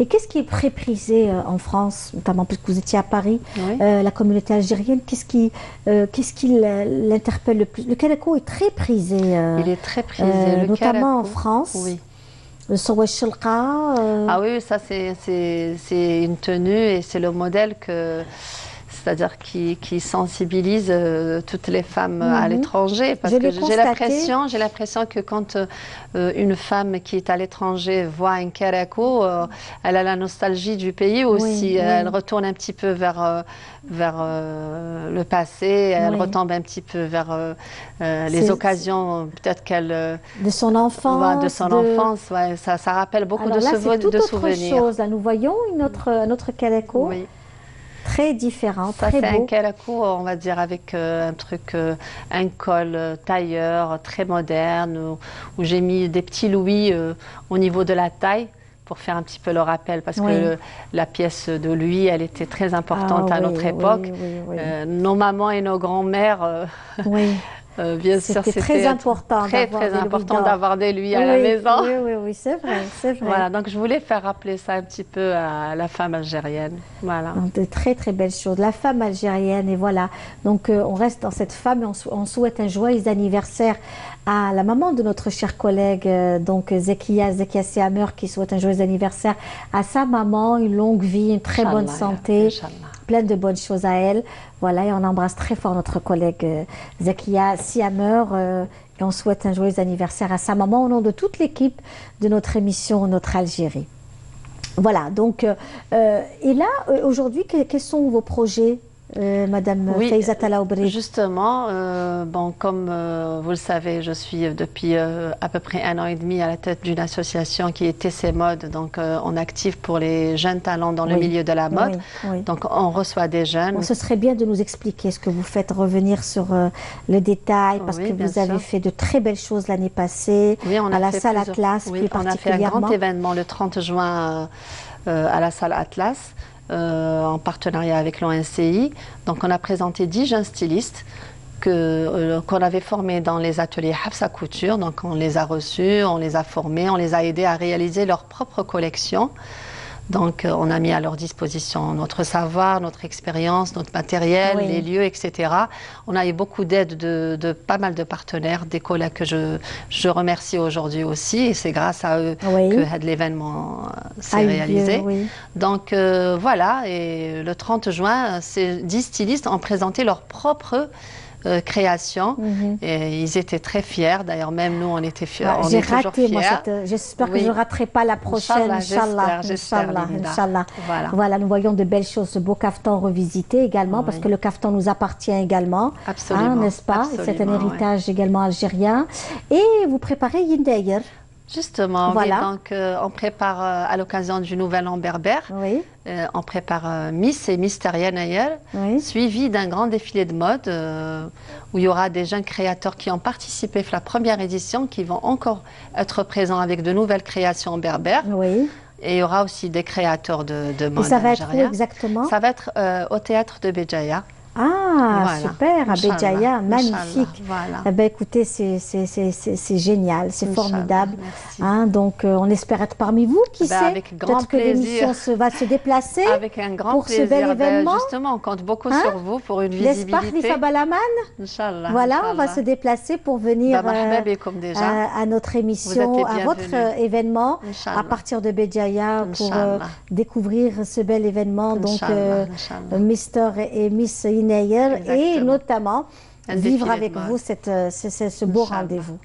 Et qu'est-ce qui est très prisé en France, notamment puisque vous étiez à Paris, Oui. la communauté algérienne, qu'est-ce qui l'interpelle le plus? Le caraco est très prisé. Il est très prisé, le notamment en caraco, France. oui. Le Sawash Shalqa. Ah oui, ça c'est une tenue et c'est le modèle c'est-à-dire qui sensibilise toutes les femmes à l'étranger. Parce que j'ai l'impression que quand une femme qui est à l'étranger voit un caraco, elle a la nostalgie du pays aussi. Elle retourne un petit peu vers le passé, elle retombe un petit peu vers les occasions peut-être qu'elle... de son enfance. De son enfance, ouais, ça rappelle beaucoup Alors de souvenirs. C'est tout autre chose. Là, nous voyons un autre caraco. Oui. Très différent, ça, très beau. C'est un caraco, on va dire, avec un truc, un col tailleur très moderne, où j'ai mis des petits louis au niveau de la taille pour faire un petit peu le rappel, parce que la pièce de louis, elle était très importante à notre époque. Nos mamans et nos grands-mères... bien sûr, c'était très important d'avoir des louis à la maison. Oui, c'est vrai, c'est vrai. Voilà, donc je voulais faire rappeler ça un petit peu à la femme algérienne. Voilà. De très très belles choses. La femme algérienne, et voilà. Donc on reste dans cette femme et on souhaite un joyeux anniversaire à la maman de notre cher collègue, donc Zekia Siamer, qui souhaite un joyeux anniversaire à sa maman, une longue vie, une très bonne santé. Plein de bonnes choses à elle. Voilà, et on embrasse très fort notre collègue Zekia Siamer et on souhaite un joyeux anniversaire à sa maman au nom de toute l'équipe de notre émission Notre Algérie. Voilà, donc, et là, aujourd'hui, quels sont vos projets, Madame Faiza Talaoubri? Justement, bon, comme vous le savez, je suis depuis à peu près 1 an et demi à la tête d'une association qui est TC Mode, donc on active pour les jeunes talents dans le milieu de la mode. Donc on reçoit des jeunes. Bon, ce serait bien de nous expliquer ce que vous faites, revenir sur le détail, parce que vous avez fait de très belles choses l'année passée, à la salle Atlas, plus particulièrement. On a fait un grand événement le 30 juin à la salle Atlas. En partenariat avec l'ONCI. Donc on a présenté 10 jeunes stylistes qu'on avait formés dans les ateliers Hafsa Couture. Donc on les a reçus, on les a formés, on les a aidés à réaliser leur propre collection. Donc on a mis à leur disposition notre savoir, notre expérience, notre matériel, les lieux, etc. On a eu beaucoup d'aide de pas mal de partenaires, des collègues que je remercie aujourd'hui aussi. Et c'est grâce à eux que l'événement s'est réalisé. Donc voilà, et le 30 juin, ces 10 stylistes ont présenté leur propre création et ils étaient très fiers. D'ailleurs, même nous, on était fiers. J'ai raté, moi, j'espère que je ne raterai pas la prochaine. Inch'Allah. Voilà, nous voyons de belles choses, ce beau caftan revisité également, parce que le caftan nous appartient également. Absolument. N'est-ce pas? C'est un héritage également algérien. Et vous préparez Yindayer. Justement, donc on prépare à l'occasion du Nouvel An berbère, on prépare Miss et Mystérienne ailleurs, suivi d'un grand défilé de mode où il y aura des jeunes créateurs qui ont participé à la première édition, qui vont encore être présents avec de nouvelles créations berbères. Et il y aura aussi des créateurs de mode. Et ça va être où exactement? Ça va être au théâtre de Béjaïa. Ah, super, à Béjaïa, magnifique. Eh ben, écoutez, c'est génial, c'est formidable. Hein, donc, on espère être parmi vous, qui sait. Peut-être que l'émission va se déplacer avec un grand pour plaisir. Ce bel événement. Justement, on compte beaucoup sur vous pour une visibilité. L'espace Balaman. Voilà, on va se déplacer pour venir à notre émission, à votre événement, à partir de Béjaïa, pour découvrir ce bel événement. Donc, Mister et Miss et notamment vivre avec vous ce beau rendez-vous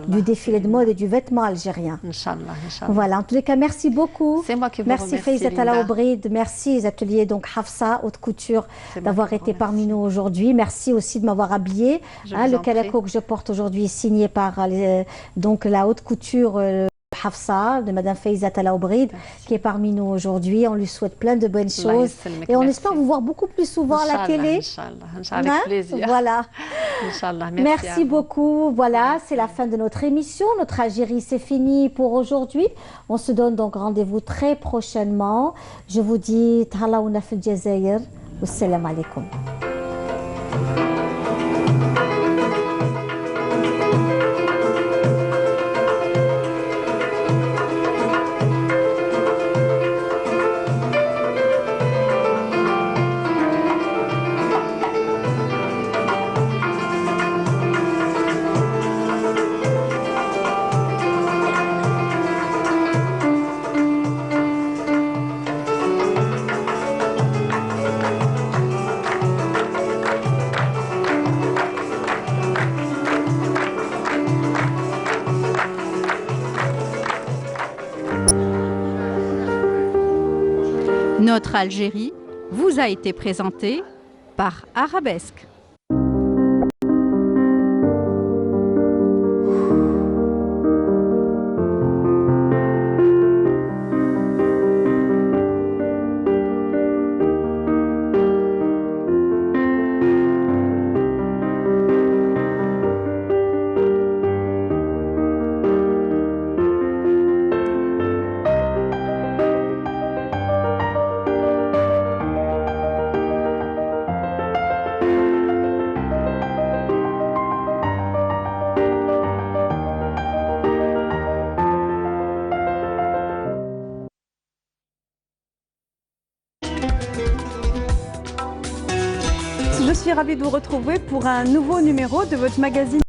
du défilé de mode et du vêtement algérien. Inch'Allah. Voilà, en tous les cas, merci beaucoup. C'est moi qui vous remercie. Merci Faïzat Alaoubrid, merci les ateliers donc Hafsa, haute couture, d'avoir été parmi nous aujourd'hui. Merci aussi de m'avoir habillé. Le calaco que je porte aujourd'hui est signé par donc la haute couture Hafsa, de Madame Faïzat Alaoubrid, qui est parmi nous aujourd'hui. On lui souhaite plein de bonnes choses. Et on espère vous voir beaucoup plus souvent à la télé. Avec plaisir. Voilà. Merci beaucoup. Voilà, c'est la fin de notre émission. Notre Algérie, c'est fini pour aujourd'hui. On se donne donc rendez-vous très prochainement. Je vous dis, Tahalaouna fil Jazair. Wassalamu alaikum. Notre Algérie vous a été présentée par Arabesque. Je suis ravie de vous retrouver pour un nouveau numéro de votre magazine